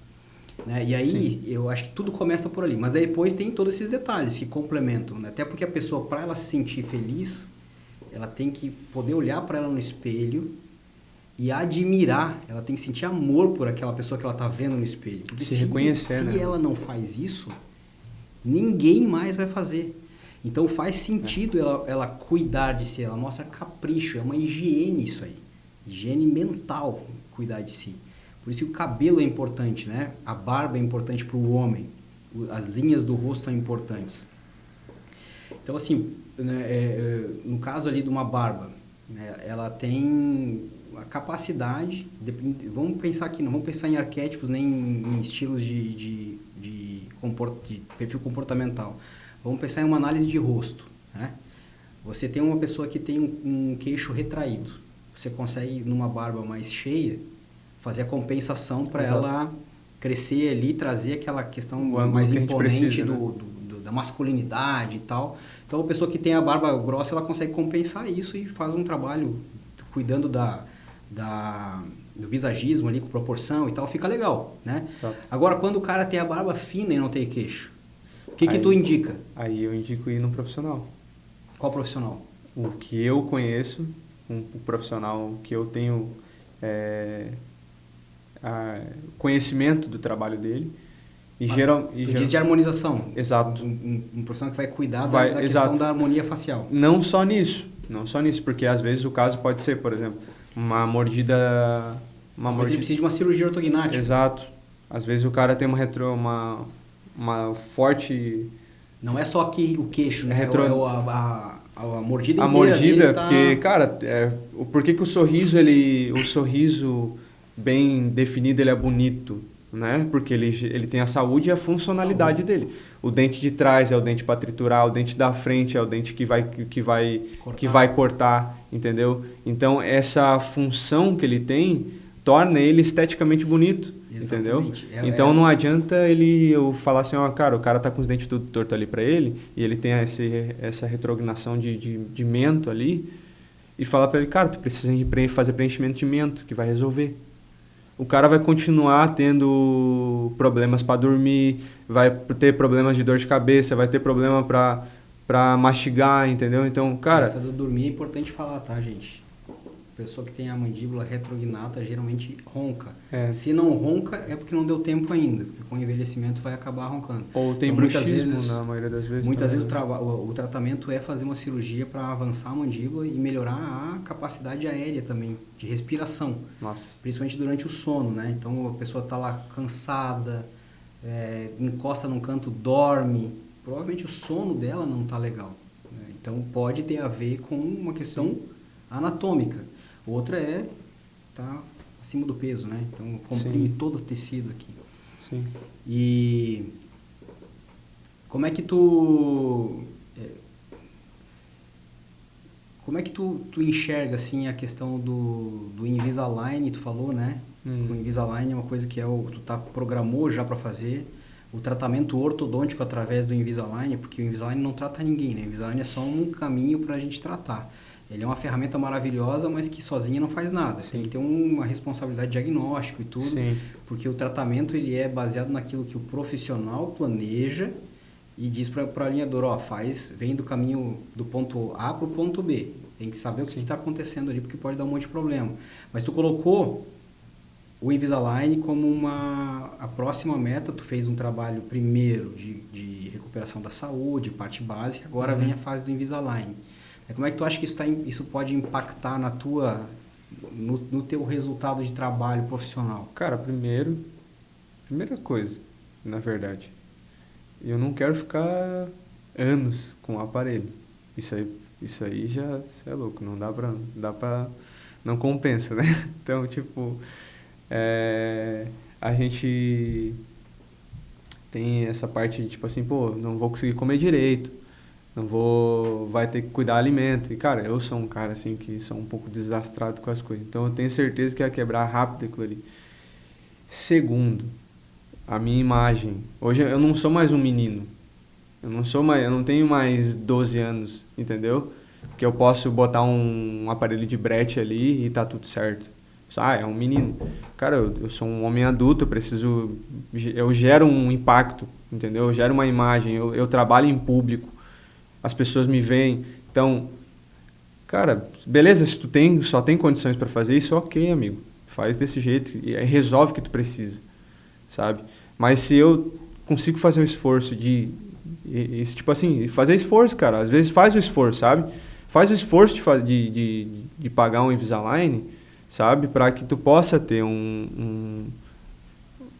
Né? E aí, sim, eu acho que tudo começa por ali. Mas depois tem todos esses detalhes que complementam, né? Até porque a pessoa, para ela se sentir feliz, ela tem que poder olhar para ela no espelho e admirar, ela tem que sentir amor por aquela pessoa que ela está vendo no espelho. Porque se reconhecer, né? Se ela não faz isso, ninguém mais vai fazer. Então faz sentido ela cuidar de si, ela mostra capricho, é uma higiene isso aí. Higiene mental, cuidar de si. Por isso que o cabelo é importante, né? A barba é importante para o homem, as linhas do rosto são importantes. Então assim, né, no caso ali de uma barba, né, ela tem a capacidade, vamos pensar aqui, não vamos pensar em arquétipos nem em estilos de perfil comportamental. Vamos pensar em uma análise de rosto, né? Você tem uma pessoa que tem um queixo retraído. Você consegue, numa barba mais cheia, fazer a compensação para ela crescer ali, trazer aquela questão mais imponente precisa, né? Da masculinidade e tal. Então, a pessoa que tem a barba grossa, ela consegue compensar isso e faz um trabalho cuidando do visagismo ali, com proporção e tal, fica legal, né? Exato. Agora, quando o cara tem a barba fina e não tem queixo, o que tu indica? Aí eu indico ir no profissional. Qual profissional? O que eu conheço, o profissional que eu tenho conhecimento do trabalho dele. E diz de harmonização. Exato. Um profissional que vai cuidar da questão da harmonia facial. Não só nisso, porque às vezes o caso pode ser, por exemplo, uma mordida... Mas ele precisa de uma cirurgia ortognática. Exato. Às vezes o cara tem uma forte... Não é só aqui o queixo, né? A mordida inteira. A mordida, porque, cara, por que o sorriso, o sorriso bem definido, ele é bonito, né? Porque ele tem a saúde e a funcionalidade dele. O dente de trás é o dente para triturar, o dente da frente é o dente que vai cortar, entendeu? Então, essa função que ele tem torna ele esteticamente bonito. Exatamente. Entendeu? Então não adianta eu falar assim, cara, o cara tá com os dentes tudo torto ali pra ele, e ele tem essa retrognação de mento ali, e falar pra ele, cara, tu precisa fazer preenchimento de mento, que vai resolver. O cara vai continuar tendo problemas pra dormir, vai ter problemas de dor de cabeça, vai ter problema pra mastigar, entendeu? Então, cara... Essa do dormir é importante falar, tá, gente? Pessoa que tem a mandíbula retrognata geralmente ronca. Se não ronca é porque não deu tempo ainda, porque com o envelhecimento vai acabar roncando. Ou tem bruxismo na maioria das vezes. Muitas vezes o tratamento é fazer uma cirurgia para avançar a mandíbula e melhorar a capacidade aérea também, de respiração. Nossa. Principalmente durante o sono, né? Então a pessoa está lá cansada, encosta num canto, dorme. Provavelmente o sono dela não está legal. Né? Então pode ter a ver com uma questão anatômica. Outra tá acima do peso, né? Então comprime todo o tecido aqui. Sim. E como é que tu enxerga assim a questão do Invisalign? Tu falou, né? O Invisalign é uma coisa que tu programou já para fazer o tratamento ortodôntico através do Invisalign, porque o Invisalign não trata ninguém, né? O Invisalign é só um caminho para a gente tratar. Ele é uma ferramenta maravilhosa, mas que sozinha não faz nada. Sim. Tem que ter uma responsabilidade de diagnóstico e tudo. Sim. Porque o tratamento ele é baseado naquilo que o profissional planeja e diz para o alinhador, vem do caminho do ponto A para o ponto B. Tem que saber o que está acontecendo ali, porque pode dar um monte de problema. Mas tu colocou o Invisalign como a próxima meta. Tu fez um trabalho primeiro de recuperação da saúde, parte básica, agora vem a fase do Invisalign. Como é que tu acha que isso pode impactar no teu resultado de trabalho profissional? Cara, primeira coisa, na verdade, eu não quero ficar anos com o aparelho. Isso aí isso aí já, cê é louco, não dá pra, não compensa, né? Então, tipo, a gente tem essa parte de, tipo assim, pô, não vou conseguir comer direito, vai ter que cuidar do alimento. E, cara, eu sou um cara, assim, que sou um pouco desastrado com as coisas. Então, eu tenho certeza que ia quebrar rápido aquilo ali. Segundo, a minha imagem. Hoje eu não sou mais um menino. Eu não tenho mais 12 anos, entendeu? Que eu posso botar um aparelho de brete ali e tá tudo certo. É um menino. Cara, eu sou um homem adulto, eu gero um impacto, entendeu? Eu gero uma imagem, eu trabalho em público, as pessoas me veem. Então, cara, beleza, se tu só tem condições para fazer isso, ok, amigo. Faz desse jeito e resolve o que tu precisa, sabe? Mas se eu consigo fazer um esforço tipo assim, fazer esforço, cara. Às vezes faz o esforço, sabe? Faz o esforço de pagar um Invisalign, sabe? Para que tu possa ter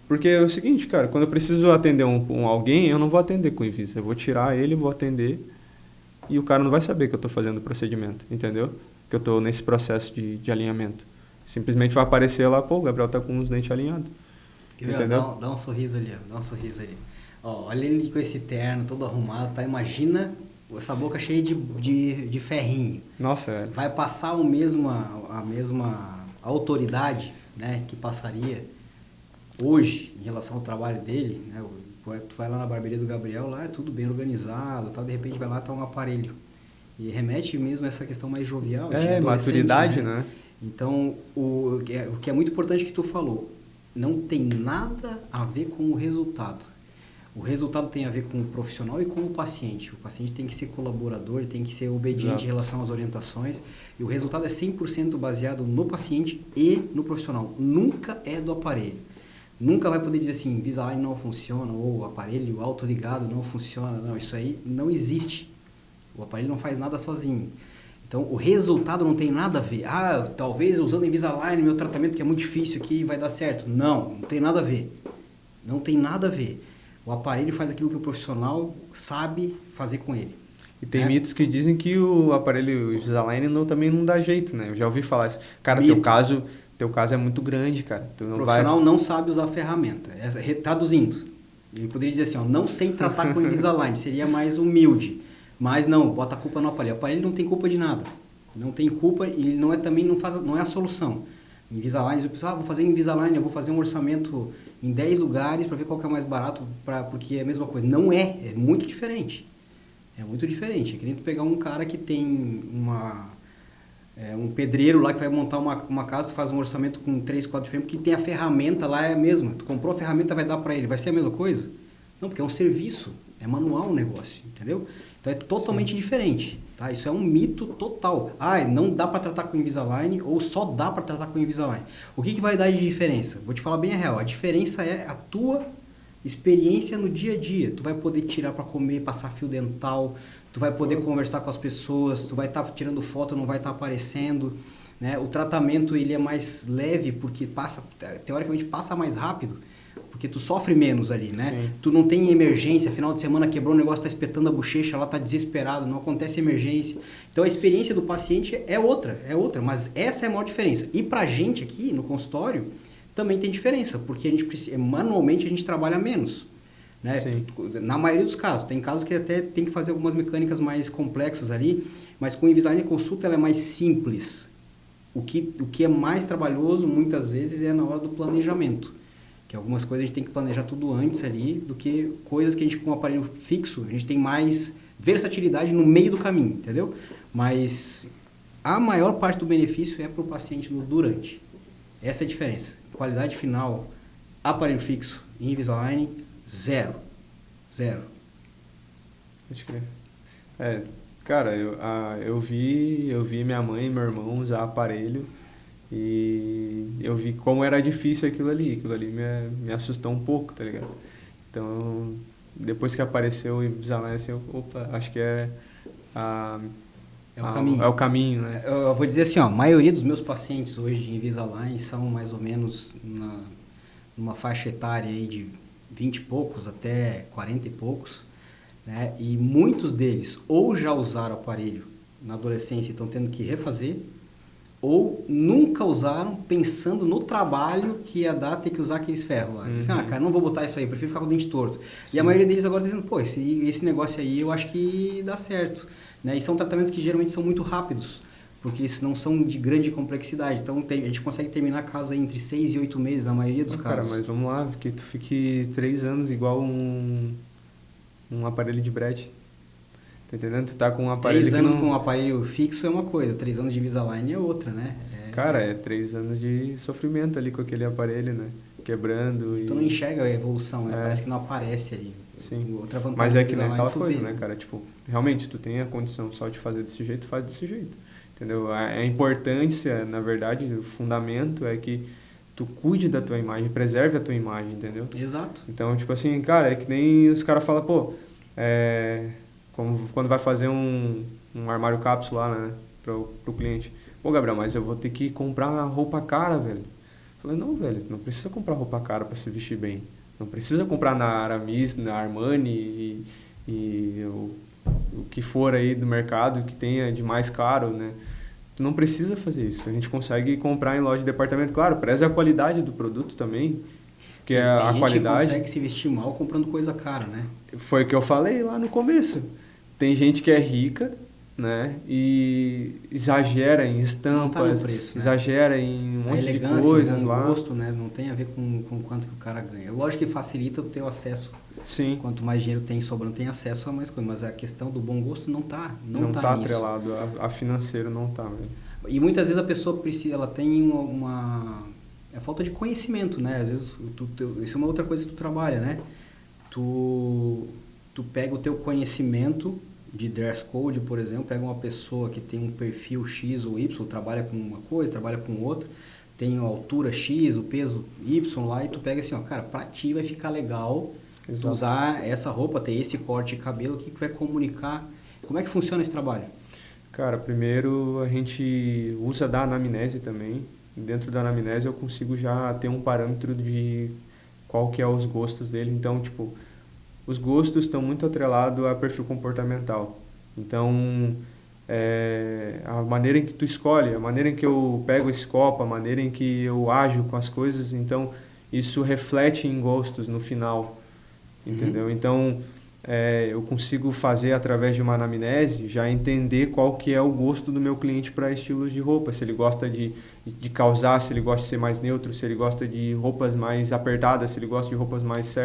Porque é o seguinte, cara, quando eu preciso atender alguém, eu não vou atender com Invisa. Eu vou tirar ele, vou atender e o cara não vai saber que eu estou fazendo o procedimento, entendeu? Que eu estou nesse processo de alinhamento. Simplesmente vai aparecer lá, pô, o Gabriel tá com os dentes alinhados. Entendeu? Dá um sorriso ali, ó. Dá um sorriso ali. Ó, olha ele com esse terno todo arrumado, tá? Imagina essa boca cheia de ferrinho. Nossa, velho. Vai passar a mesma autoridade, né, que passaria hoje em relação ao trabalho dele, né? Tu vai lá na barbearia do Gabriel, lá é tudo bem organizado, tal, de repente vai lá, tá um aparelho. E remete mesmo a essa questão mais jovial. Maturidade, né? Então, o que é muito importante que tu falou, não tem nada a ver com o resultado. O resultado tem a ver com o profissional e com o paciente. O paciente tem que ser colaborador, tem que ser obediente Exato. Em relação às orientações. E o resultado é 100% baseado no paciente e no profissional. Nunca é do aparelho. Nunca vai poder dizer assim, Invisalign não funciona, ou o aparelho autoligado não funciona. Não, isso aí não existe. O aparelho não faz nada sozinho. Então, o resultado não tem nada a ver. Talvez usando Invisalign, meu tratamento que é muito difícil aqui, vai dar certo. Não tem nada a ver. Não tem nada a ver. O aparelho faz aquilo que o profissional sabe fazer com ele. E tem mitos que dizem que o aparelho Invisalign também não dá jeito, né? Eu já ouvi falar isso. Cara, teu caso é muito grande, cara. O profissional não sabe usar a ferramenta. Traduzindo, ele poderia dizer assim, não sei tratar com Invisalign, seria mais humilde. Mas não, bota a culpa no aparelho. O aparelho não tem culpa de nada. Não tem culpa e ele não é a solução. Invisalign, eu penso, vou fazer Invisalign, eu vou fazer um orçamento em 10 lugares para ver qual que é mais barato, porque é a mesma coisa. Não é muito diferente. É muito diferente. É que nem tu pegar um cara que tem um pedreiro lá que vai montar uma casa, tu faz um orçamento com 3, 4 frames, que tem a ferramenta lá, é a mesma. Tu comprou a ferramenta, vai dar para ele. Vai ser a mesma coisa? Não, porque é um serviço. É manual o negócio, entendeu? Então é totalmente diferente, tá? Isso é um mito total. Não dá para tratar com Invisalign ou só dá para tratar com Invisalign. O que vai dar de diferença? Vou te falar bem a real. A diferença é a tua experiência no dia a dia. Tu vai poder tirar para comer, passar fio dental, tu vai poder conversar com as pessoas, tu vai estar tirando foto, não vai estar aparecendo, né? O tratamento ele é mais leve porque teoricamente passa mais rápido. Porque tu sofre menos ali, né? Sim. Tu não tem emergência, final de semana quebrou o negócio, tá espetando a bochecha, lá tá desesperado, não acontece emergência. Então a experiência do paciente é outra, mas essa é a maior diferença. E pra gente aqui no consultório também tem diferença, porque manualmente a gente trabalha menos, né? Sim. Na maioria dos casos, tem casos que até tem que fazer algumas mecânicas mais complexas ali, mas com o Invisalign a consulta ela é mais simples. O que é mais trabalhoso muitas vezes é na hora do planejamento. Que algumas coisas a gente tem que planejar tudo antes ali, do que coisas que a gente com um aparelho fixo, a gente tem mais versatilidade no meio do caminho, entendeu? Mas a maior parte do benefício é para o paciente no durante. Essa é a diferença. Qualidade final, aparelho fixo e Invisalign, zero. Pode crer. Cara, eu vi minha mãe e meu irmão usar aparelho. E eu vi como era difícil aquilo ali me assustou um pouco, tá ligado? Então, depois que apareceu o Invisalign, assim, acho que é o caminho. É o caminho, né? Eu vou dizer assim, a maioria dos meus pacientes hoje de Invisalign são mais ou menos numa faixa etária aí de 20 e poucos até 40 e poucos, né? E muitos deles ou já usaram aparelho na adolescência e estão tendo que refazer, ou nunca usaram pensando no trabalho que ia dar ter que usar aqueles ferros lá. Dizem, cara, não vou botar isso aí, eu prefiro ficar com o dente torto. Sim. E a maioria deles agora está dizendo, pô, esse negócio aí eu acho que dá certo. Né? E são tratamentos que geralmente são muito rápidos, porque eles não são de grande complexidade. Então a gente consegue terminar caso aí entre 6 e 8 meses, na maioria dos casos. Cara, mas vamos lá, que tu fique 3 anos igual um aparelho de brete. Tá entendendo? Tu tá com um aparelho 3 anos com um aparelho fixo é uma coisa, 3 anos de Invisalign é outra, né? Cara, é 3 anos de sofrimento ali com aquele aparelho, né? Quebrando e... Tu não enxerga a evolução, né? Parece que não aparece ali. Sim. Outra vantagem. Mas é que nem aquela coisa, né, cara? Tipo, realmente, tu tem a condição só de fazer desse jeito, faz desse jeito. Entendeu? A importância, na verdade, o fundamento é que tu cuide da tua imagem, preserve a tua imagem, entendeu? Exato. Então, tipo assim, cara, é que nem os caras falam, pô, quando vai fazer um armário cápsula lá, né, pro cliente. Pô, Gabriel, mas eu vou ter que comprar roupa cara, velho. Eu falei, não, velho, tu não precisa comprar roupa cara pra se vestir bem. Não precisa comprar na Aramis, na Armani e o que for aí do mercado que tenha de mais caro, né? Tu não precisa fazer isso. A gente consegue comprar em loja de departamento. Claro, preza a qualidade do produto também. Porque a qualidade... Tem gente que consegue se vestir mal comprando coisa cara, né? Foi o que eu falei lá no começo. Tem gente que é rica, né? E exagera em estampas, preço, né? Exagera em um monte de coisas lá. Gosto, né? Não tem a ver com quanto que o cara ganha. Lógico que facilita o teu acesso. Sim. Quanto mais dinheiro tem sobrando, tem acesso a mais coisas. Mas a questão do bom gosto não tá nisso. Atrelado a financeiro, não tá, velho. E muitas vezes a pessoa precisa, ela tem uma é falta de conhecimento, né? Às vezes, isso é uma outra coisa que tu trabalha, né? Tu pega o teu conhecimento de dress code, por exemplo, pega uma pessoa que tem um perfil X ou Y, trabalha com uma coisa, trabalha com outra, tem a altura X, o peso Y lá, e tu pega assim, ó, cara, pra ti vai ficar legal tu usar essa roupa, ter esse corte de cabelo, o que vai comunicar? Como é que funciona esse trabalho? Cara, primeiro a gente usa da anamnese também. Dentro da anamnese eu consigo já ter um parâmetro de qual que é os gostos dele. Então, tipo, os gostos estão muito atrelados a perfil comportamental. Então, a maneira em que tu escolhe, a maneira em que eu pego esse copo, a maneira em que eu ajo com as coisas, então isso reflete em gostos no final, entendeu? Então, eu consigo fazer através de uma anamnese já entender qual que é o gosto do meu cliente para estilos de roupa, se ele gosta de causar, se ele gosta de ser mais neutro, se ele gosta de roupas mais apertadas, se ele gosta de roupas mais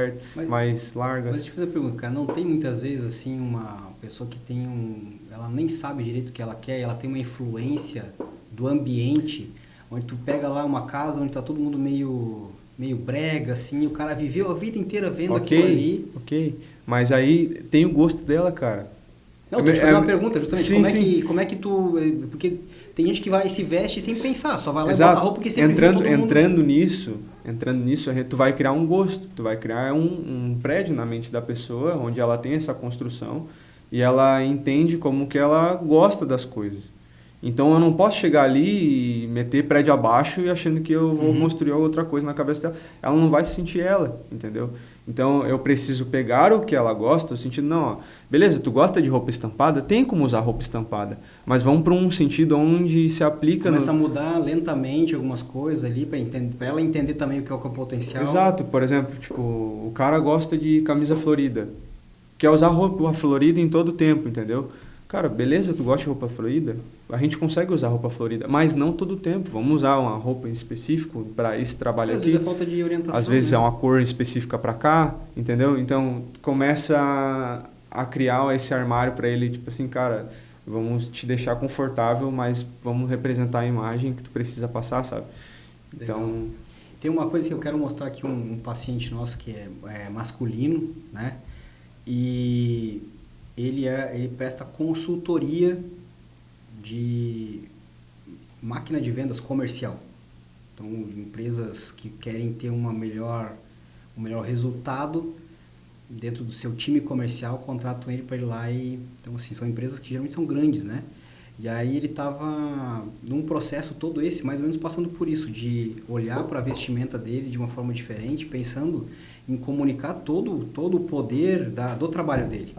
mais largas. Mas deixa eu fazer uma pergunta, cara, não tem muitas vezes assim uma pessoa que tem ela nem sabe direito o que ela quer, ela tem uma influência do ambiente, onde tu pega lá uma casa onde tá todo mundo meio brega, assim, e o cara viveu a vida inteira vendo aquilo ali. Ok, mas aí tem o gosto dela, cara. Não, tô te fazendo uma pergunta, justamente, como é que tu... Porque tem gente que vai e se veste sem pensar, só vai lá e bota a roupa porque sempre viu todo mundo. Entrando nisso, tu vai criar um gosto, tu vai criar um prédio na mente da pessoa, onde ela tem essa construção e ela entende como que ela gosta das coisas. Então eu não posso chegar ali e meter prédio abaixo e achando que eu vou construir outra coisa na cabeça dela. Ela não vai se sentir ela, entendeu? Então eu preciso pegar o que ela gosta, no sentido, não, ó, beleza, tu gosta de roupa estampada? Tem como usar roupa estampada, mas vamos para um sentido onde se aplica... Começa a mudar lentamente algumas coisas ali, para ela entender também o que é o potencial. Exato, por exemplo, tipo, o cara gosta de camisa florida, quer usar roupa florida em todo o tempo, entendeu? Cara, beleza, tu gosta de roupa florida? A gente consegue usar roupa florida, mas não todo o tempo. Vamos usar uma roupa em específico para esse trabalho aqui. Às vezes é falta de orientação. Às vezes é uma cor específica para cá, entendeu? Então, começa a criar esse armário para ele, tipo assim, cara, vamos te deixar confortável, mas vamos representar a imagem que tu precisa passar, sabe? Legal. Então, tem uma coisa que eu quero mostrar aqui, um paciente nosso que é masculino, né? E ele presta consultoria de máquina de vendas comercial. Então, empresas que querem ter um melhor resultado dentro do seu time comercial contratam ele para ir lá e... Então, assim, são empresas que geralmente são grandes, né? E aí ele estava num processo todo esse, mais ou menos passando por isso, de olhar para a vestimenta dele de uma forma diferente, pensando em comunicar todo o poder do trabalho dele.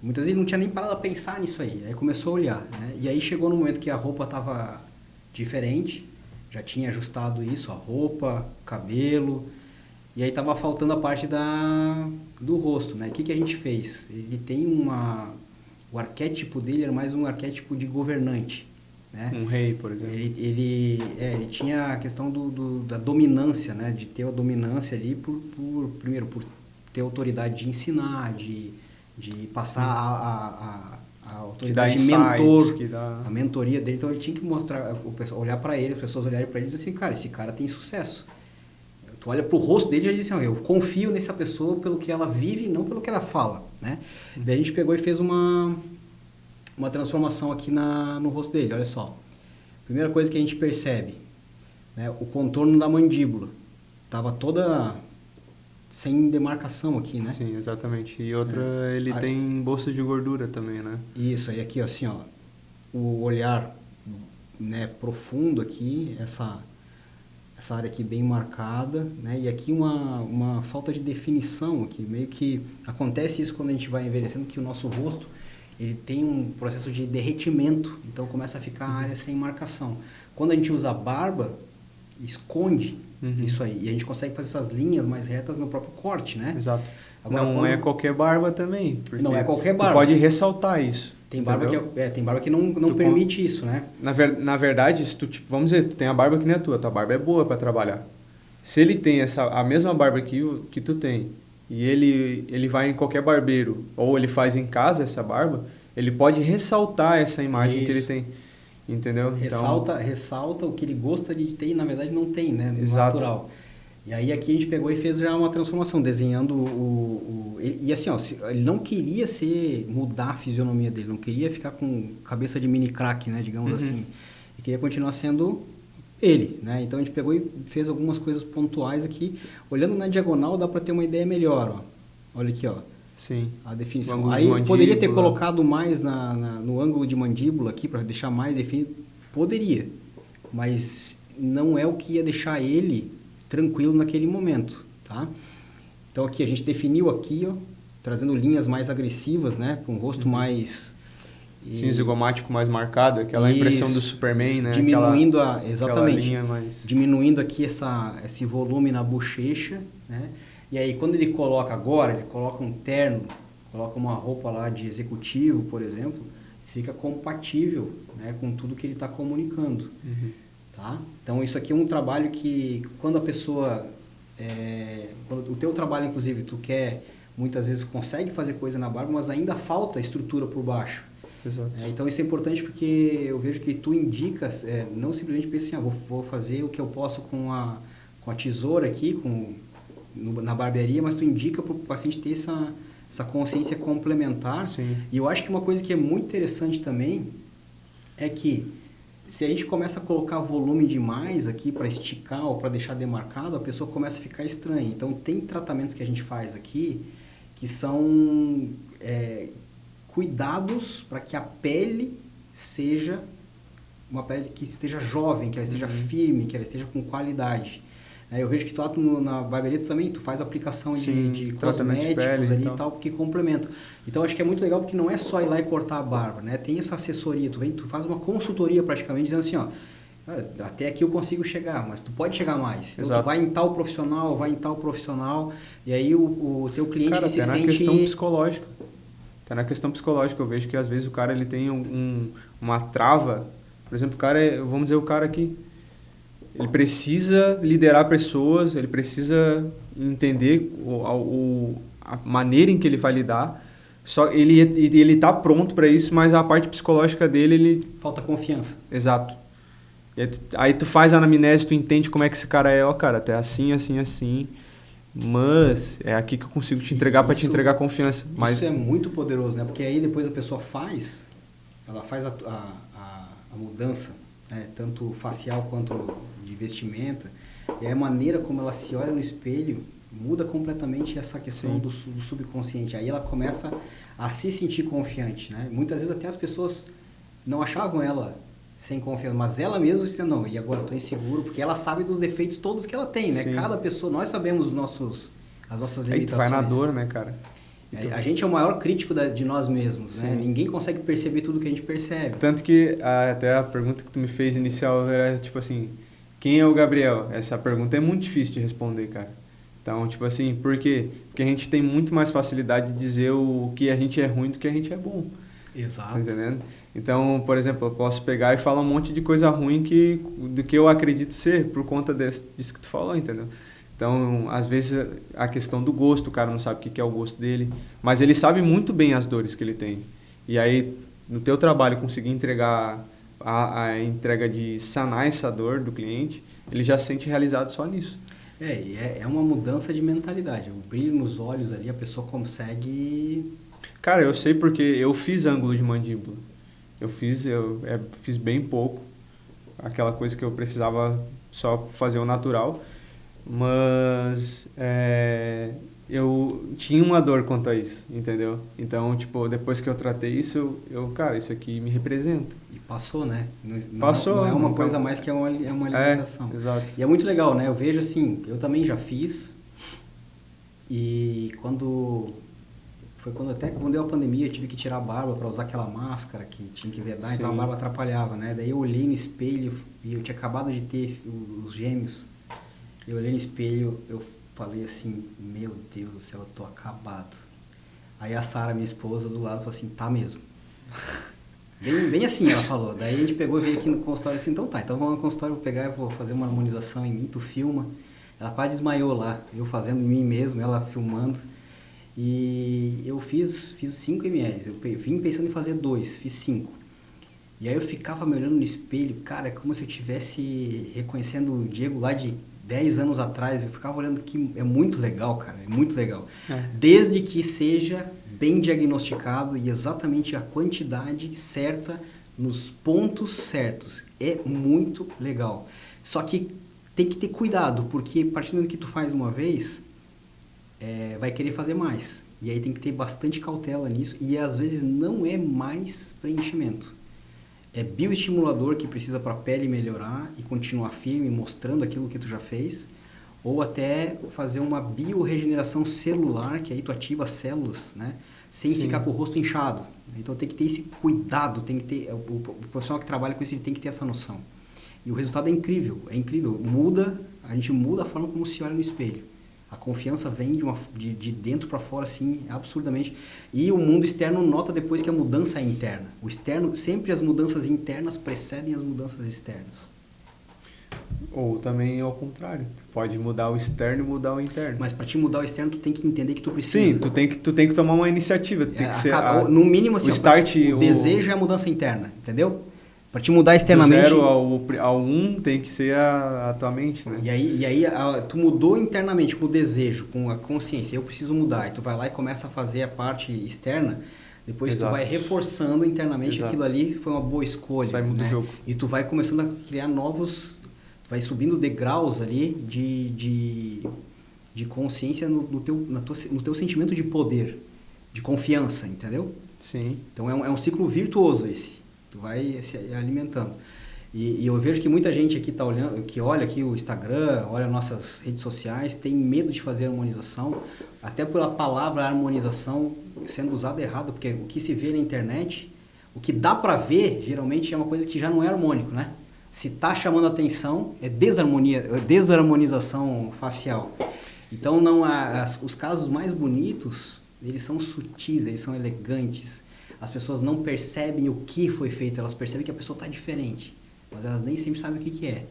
Muitas vezes ele não tinha nem parado a pensar nisso aí. Aí começou a olhar, né? E aí chegou no momento que a roupa estava diferente, já tinha ajustado isso, a roupa, o cabelo, e aí estava faltando a parte do rosto, né? O que a gente fez? Ele tem o arquétipo dele era mais um arquétipo de governante, né? Um rei, por exemplo. Ele tinha a questão da dominância, né? De ter a dominância ali primeiro, por ter autoridade de ensinar, de passar a autoridade de mentor, a mentoria dele. Então ele tinha que mostrar, o pessoal olhar para ele, as pessoas olharem para ele e dizer assim, cara, esse cara tem sucesso. Tu olha pro rosto dele e já diz assim, eu confio nessa pessoa pelo que ela vive e não pelo que ela fala, né? Daí a gente pegou e fez uma transformação aqui no rosto dele, olha só. Primeira coisa que a gente percebe, né, o contorno da mandíbula. Tava toda sem demarcação aqui, né? Sim, exatamente. E outra, ele tem bolsa de gordura também, né? Isso, aí aqui, assim, ó, o olhar, né, profundo aqui, essa área aqui bem marcada, né? E aqui uma falta de definição aqui, meio que acontece isso quando a gente vai envelhecendo, que o nosso rosto, ele tem um processo de derretimento, então começa a ficar a área sem marcação. Quando a gente usa a barba, esconde isso aí, e a gente consegue fazer essas linhas mais retas no próprio corte, né? Exato. Agora, não é qualquer barba também. Não é qualquer barba. Tu pode ressaltar isso. Tem barba tem barba que não permite isso, né? Na verdade, se tu, tipo, vamos dizer, tu tem a barba que nem a tua barba é boa para trabalhar. Se ele tem a mesma barba que tu tem, e ele vai em qualquer barbeiro, ou ele faz em casa essa barba, ele pode ressaltar essa imagem que ele tem. Entendeu? Ressalta o que ele gostaria de ter e na verdade não tem, né? No Exato. natural. E aí aqui a gente pegou e fez já uma transformação, desenhando e assim, ó, ele não queria mudar a fisionomia dele, não queria ficar com cabeça de mini crack, né, digamos assim. Ele queria continuar sendo ele, né? Então a gente pegou e fez algumas coisas pontuais aqui. Olhando na diagonal dá para ter uma ideia melhor, ó. Olha aqui, ó. Sim. A definição. Aí poderia ter colocado mais no ângulo de mandíbula aqui para deixar mais definido. Poderia, mas não é o que ia deixar ele tranquilo naquele momento, tá? Então aqui a gente definiu aqui, ó, trazendo linhas mais agressivas, né, com o rosto mais sim, zigomático mais marcado, aquela impressão do Superman, né? Diminuindo exatamente. Linha mais... Diminuindo aqui esse volume na bochecha, né? E aí quando ele coloca um terno, coloca uma roupa lá de executivo, por exemplo, fica compatível, né, com tudo que ele está comunicando. Tá? Então isso aqui é um trabalho que quando a pessoa quando o teu trabalho inclusive tu muitas vezes consegue fazer coisa na barba, mas ainda falta estrutura por baixo. Exato. Então isso é importante porque eu vejo que tu indicas, não simplesmente pensa assim, vou fazer o que eu posso com a tesoura aqui na barbearia, mas tu indica para o paciente ter essa consciência complementar. Sim. E eu acho que uma coisa que é muito interessante também é que se a gente começa a colocar volume demais aqui para esticar ou para deixar demarcado, a pessoa começa a ficar estranha. Então, tem tratamentos que a gente faz aqui que são cuidados para que a pele seja uma pele que esteja jovem, que ela esteja firme, que ela esteja com qualidade. Eu vejo que tu na barbearia também, tu faz aplicação de cosméticos ali e tal, que complementam. Então, acho que é muito legal porque não é só ir lá e cortar a barba, né? Tem essa assessoria, tu faz uma consultoria praticamente, dizendo assim, ó, cara, até aqui eu consigo chegar, mas tu pode chegar mais. Então, tu vai em tal profissional, e aí o teu cliente ele se sente... Até na questão psicológica. Até na questão psicológica, eu vejo que às vezes o cara ele tem uma trava, por exemplo, vamos dizer o cara aqui, ele precisa liderar pessoas, ele precisa entender a maneira em que ele vai lidar. Só ele está pronto para isso, mas a parte psicológica dele... Falta confiança. Exato. E aí tu faz a anamnese, tu entende como é que esse cara é. Ó, cara, até assim, mas é aqui que eu consigo te entregar para te entregar confiança. Mas... Isso é muito poderoso, né? Porque aí depois a pessoa faz a mudança, né? Tanto facial quanto de vestimenta, e a maneira como ela se olha no espelho muda completamente essa questão do subconsciente. Aí ela começa a se sentir confiante, né? Muitas vezes até as pessoas não achavam ela sem confiança, mas ela mesma disse, não, e agora eu estou inseguro, porque ela sabe dos defeitos todos que ela tem, né? Sim. Cada pessoa, nós sabemos as nossas limitações. Aí tu vai na dor, né, cara? Então, A gente é o maior crítico de nós mesmos, né? Ninguém consegue perceber tudo que a gente percebe. Tanto que até a pergunta que tu me fez inicial era tipo assim, quem é o Gabriel? Essa pergunta é muito difícil de responder, cara. Então, tipo assim, por quê? Porque a gente tem muito mais facilidade de dizer o que a gente é ruim do que a gente é bom. Exato. Tá entendendo? Então, por exemplo, eu posso pegar e falar um monte de coisa ruim do que eu acredito ser por conta disso que tu falou, entendeu? Então, às vezes, a questão do gosto, o cara não sabe o que é o gosto dele, mas ele sabe muito bem as dores que ele tem. E aí, no teu trabalho, conseguir entregar a entrega de sanar essa dor do cliente, ele já se sente realizado só nisso. É uma mudança de mentalidade. O brilho nos olhos ali, a pessoa consegue... Cara, eu sei porque eu fiz ângulo de mandíbula. Eu fiz bem pouco, aquela coisa que eu precisava só fazer o natural. Mas eu tinha uma dor quanto a isso, entendeu? Então, tipo, depois que eu tratei isso, cara, isso aqui me representa. E passou, né? Passou. Não é uma coisa mais que é uma alimentação. Exato. E é muito legal, né? Eu vejo assim, eu também já fiz. E quando deu a pandemia, eu tive que tirar a barba para usar aquela máscara que tinha que vedar, então a barba atrapalhava, né? Daí eu olhei no espelho e eu tinha acabado de ter os gêmeos. Eu olhei no espelho, eu falei assim, meu Deus do céu, eu tô acabado. Aí a Sara, minha esposa, do lado, falou assim, tá mesmo. Bem assim ela falou. Daí a gente pegou e veio aqui no consultório assim, então tá, então vamos no consultório, vou pegar e vou fazer uma harmonização em mim, tu filma. Ela quase desmaiou lá, eu fazendo em mim mesmo, ela filmando. E eu fiz 5 ml, eu vim pensando em fazer 2, fiz 5. E aí eu ficava me olhando no espelho, cara, é como se eu estivesse reconhecendo o Diego lá de 10 anos atrás, eu ficava olhando que é muito legal, cara, é muito legal. Desde que seja bem diagnosticado e exatamente a quantidade certa, nos pontos certos, é muito legal. Só que tem que ter cuidado, porque a partir do que tu faz uma vez, vai querer fazer mais. E aí tem que ter bastante cautela nisso, e às vezes não é mais preenchimento. É bioestimulador que precisa para a pele melhorar e continuar firme, mostrando aquilo que tu já fez, ou até fazer uma biorregeneração celular, que aí tu ativa as células, né? Sem ficar com o rosto inchado. Então tem que ter esse cuidado, tem que ter, o profissional que trabalha com isso ele tem que ter essa noção. E o resultado é incrível, a gente muda a forma como se olha no espelho. A confiança vem de dentro para fora, assim, absurdamente. E o mundo externo nota depois que a mudança é interna. O externo, sempre as mudanças internas precedem as mudanças externas. Ou também ao contrário. Tu pode mudar o externo e mudar o interno. Mas para te mudar o externo, tu tem que entender que tu precisa. Sim, tu tem que tomar uma iniciativa. Tem que ser no mínimo, assim, o desejo é a mudança interna, entendeu? Para te mudar externamente... Do 0 ao 1 tem que ser a tua mente, né? E aí tu mudou internamente com o desejo, com a consciência. Eu preciso mudar. E tu vai lá e começa a fazer a parte externa. Depois tu vai reforçando internamente aquilo ali. Foi uma boa escolha. Isso vai mudar o jogo. E tu vai começando a criar novos... Tu vai subindo degraus ali de consciência no teu sentimento de poder. De confiança, entendeu? Sim. Então é um ciclo virtuoso esse. Tu vai se alimentando. E eu vejo que muita gente aqui tá olhando, que olha aqui o Instagram, olha nossas redes sociais, tem medo de fazer harmonização, até pela palavra harmonização sendo usada errado, porque o que se vê na internet, o que dá para ver, geralmente é uma coisa que já não é harmônico, né? Se tá chamando atenção, é desarmonização facial. Então os casos mais bonitos, eles são sutis, eles são elegantes. As pessoas não percebem o que foi feito, elas percebem que a pessoa está diferente, mas elas nem sempre sabem o que é.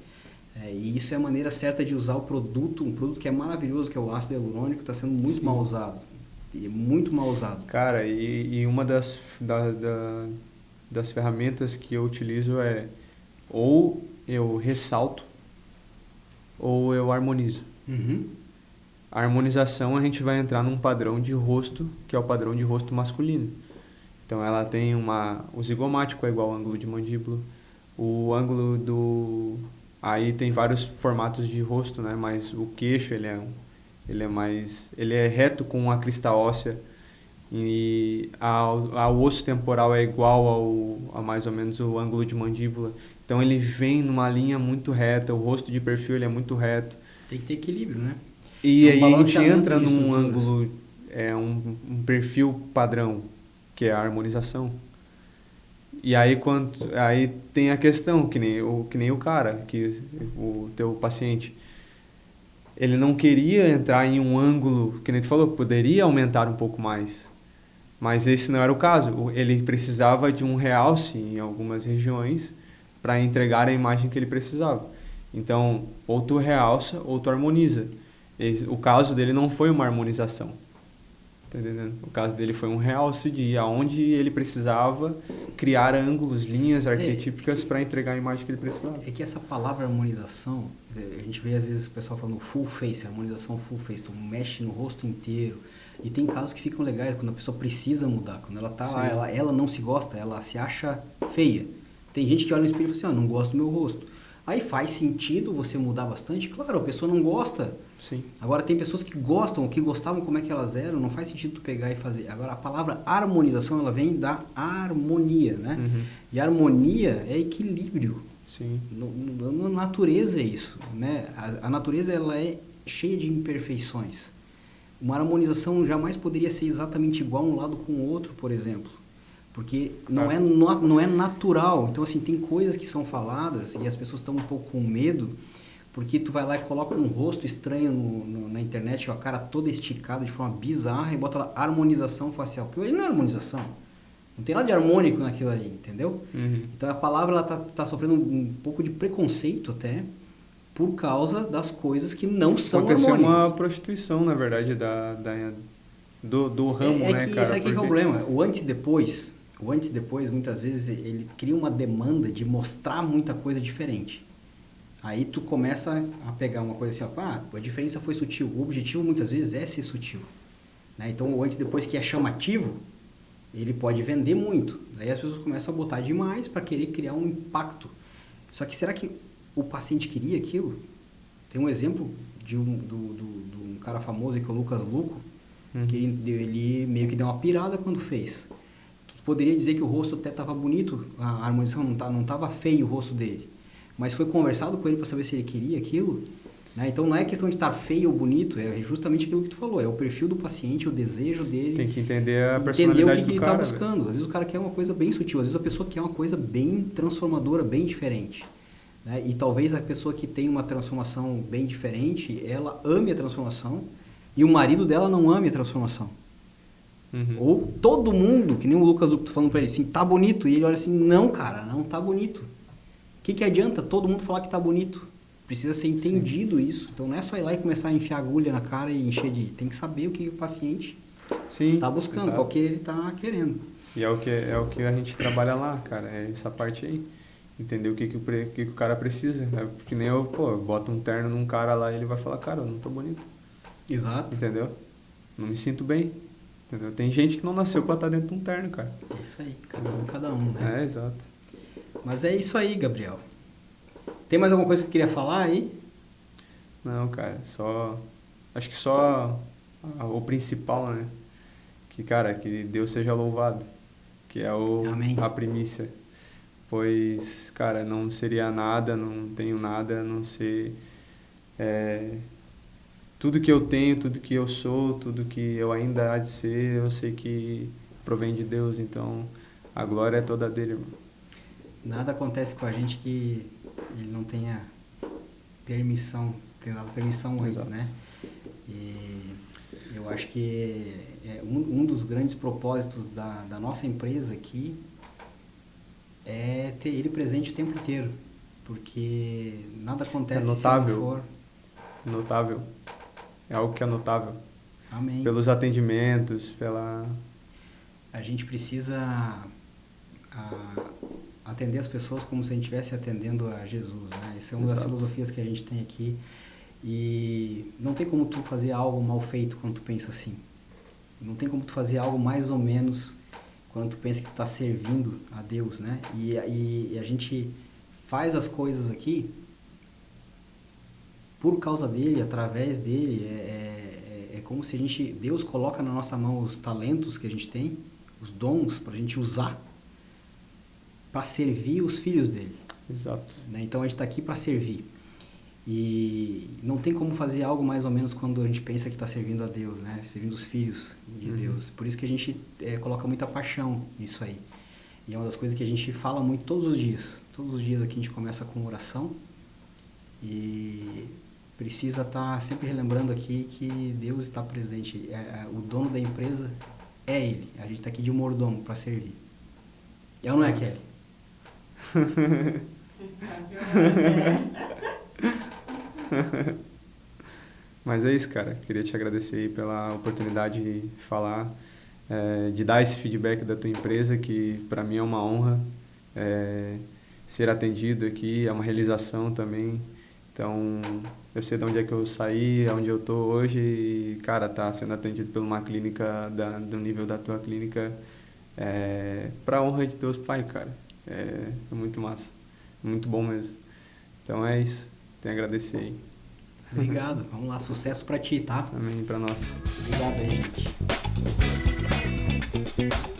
E isso é a maneira certa de usar um produto que é maravilhoso, que é o ácido hialurônico, está sendo muito mal usado. Muito mal usado. Cara, e uma das ferramentas que eu utilizo ou eu ressalto ou eu harmonizo. A harmonização, a gente vai entrar num padrão de rosto, que é o padrão de rosto masculino. Então ela tem o zigomático é igual ao ângulo de mandíbula, o ângulo aí tem vários formatos de rosto, né? Mas o queixo ele é reto com a crista óssea e o osso temporal é igual a mais ou menos o ângulo de mandíbula. Então ele vem numa linha muito reta, o rosto de perfil ele é muito reto. Tem que ter equilíbrio, né? E aí a gente entra num ângulo é um perfil padrão, que é a harmonização. E aí, aí tem a questão, que nem o cara, o teu paciente. Ele não queria entrar em um ângulo, que nem tu falou, poderia aumentar um pouco mais. Mas esse não era o caso. Ele precisava de um realce em algumas regiões para entregar a imagem que ele precisava. Então, ou tu realça ou tu harmoniza. O caso dele não foi uma harmonização. Tá entendendo? O caso dele foi um realce de aonde ele precisava criar ângulos, linhas arquetípicas para entregar a imagem que ele precisava. É que essa palavra harmonização, a gente vê às vezes o pessoal falando full face, harmonização full face, tu mexe no rosto inteiro. E tem casos que ficam legais quando a pessoa precisa mudar, quando ela tá lá, ela não se gosta, ela se acha feia. Tem gente que olha no espelho e fala assim, não gosto do meu rosto. Aí faz sentido você mudar bastante? Claro, a pessoa não gosta. Sim. Agora tem pessoas que gostam, ou que gostavam como é que elas eram, não faz sentido tu pegar e fazer. Agora a palavra harmonização, ela vem da harmonia, né? Uhum. E harmonia é equilíbrio. Sim. Na natureza é isso, né? A natureza ela é cheia de imperfeições. Uma harmonização jamais poderia ser exatamente igual um lado com o outro, por exemplo. Porque não é natural. Então, assim, tem coisas que são faladas e as pessoas estão um pouco com medo, porque tu vai lá e coloca um rosto estranho na internet, com a cara toda esticada de forma bizarra e bota lá harmonização facial. Porque hoje não é harmonização. Não tem nada de harmônico naquilo aí, entendeu? Uhum. Então, a palavra ela tá sofrendo um pouco de preconceito até, por causa das coisas que não são harmônicas. Aconteceu uma prostituição, na verdade, do ramo, né, cara? Isso aqui que é o problema. O antes e depois, muitas vezes, ele cria uma demanda de mostrar muita coisa diferente. Aí tu começa a pegar uma coisa assim, a diferença foi sutil. O objetivo, muitas vezes, é ser sutil. Né? Então, o antes e depois que é chamativo, ele pode vender muito. Aí as pessoas começam a botar demais para querer criar um impacto. Só que será que o paciente queria aquilo? Tem um exemplo de um cara famoso, que é o Lucas Luco, que ele meio que deu uma pirada quando fez. Tu poderia dizer que o rosto até estava bonito, a harmonização não estava feio o rosto dele, mas foi conversado com ele para saber se ele queria aquilo, né? Então não é questão de estar feio ou bonito, é justamente aquilo que tu falou, é o perfil do paciente, o desejo dele. Tem que entender a personalidade do cara. Entender o que ele está buscando. Às vezes o cara quer uma coisa bem sutil, às vezes a pessoa quer uma coisa bem transformadora, bem diferente. Né? E talvez a pessoa que tem uma transformação bem diferente, ela ame a transformação e o marido dela não ame a transformação. Uhum. Ou todo mundo, que nem o Lucas tá falando pra ele assim, tá bonito. E ele olha assim, não, cara, não tá bonito. O que adianta todo mundo falar que tá bonito? Precisa ser entendido isso. Então não é só ir lá e começar a enfiar agulha na cara e encher de... Tem que saber o que o paciente tá buscando, exato. qual que ele tá querendo. E é o que a gente trabalha lá, cara, é essa parte aí. Entender o que o cara precisa. É porque nem eu boto um terno num cara lá e ele vai falar, cara, eu não tô bonito. Exato. Entendeu? Não me sinto bem. Entendeu? Tem gente que não nasceu pra estar dentro de um terno, cara. É isso aí, cada um, né? É, exato. Mas é isso aí, Gabriel. Tem mais alguma coisa que eu queria falar aí? Não, cara, acho que só o principal, né? Que, cara, que Deus seja louvado. Que é a primícia. Pois, cara, não seria nada, não tenho nada, a não ser tudo que eu tenho, tudo que eu sou, tudo que eu ainda há de ser, eu sei que provém de Deus, então a glória é toda dele, irmão. Nada acontece com a gente que ele não tenha dado permissão antes, Exato. né? E eu acho que um dos grandes propósitos da nossa empresa aqui é ter ele presente o tempo inteiro, porque nada acontece se não for... Notável. É algo que é notável. Amém. Pelos atendimentos, A gente precisa atender as pessoas como se a gente estivesse atendendo a Jesus, né? Isso é uma das filosofias que a gente tem aqui. E não tem como tu fazer algo mal feito quando tu pensa assim. Não tem como tu fazer algo mais ou menos quando tu pensa que tu está servindo a Deus, né? E a gente faz as coisas aqui por causa dele, através dele. É como se Deus coloca na nossa mão os talentos que a gente tem, os dons para a gente usar para servir os filhos dele. Exato. Né? Então a gente está aqui para servir. E não tem como fazer algo mais ou menos quando a gente pensa que está servindo a Deus, né? Servindo os filhos de Deus. Por isso que a gente coloca muita paixão nisso aí. E é uma das coisas que a gente fala muito todos os dias. Todos os dias aqui a gente começa com oração e precisa estar sempre relembrando aqui que Deus está presente. O dono da empresa é Ele. A gente está aqui de mordomo para servir. É ou não é, Kelly? Mas é isso, cara. Queria te agradecer aí pela oportunidade de falar, de dar esse feedback da tua empresa, que para mim é uma honra ser atendido aqui, é uma realização também. Então, eu sei de onde é que eu saí, onde eu tô hoje e, cara, tá sendo atendido por uma clínica do nível da tua clínica, pra honra de Deus Pai, cara. É muito massa, muito bom mesmo. Então é isso, tenho a agradecer aí. Obrigado, vamos lá, sucesso pra ti, tá? Amém, pra nós. Obrigado aí, gente.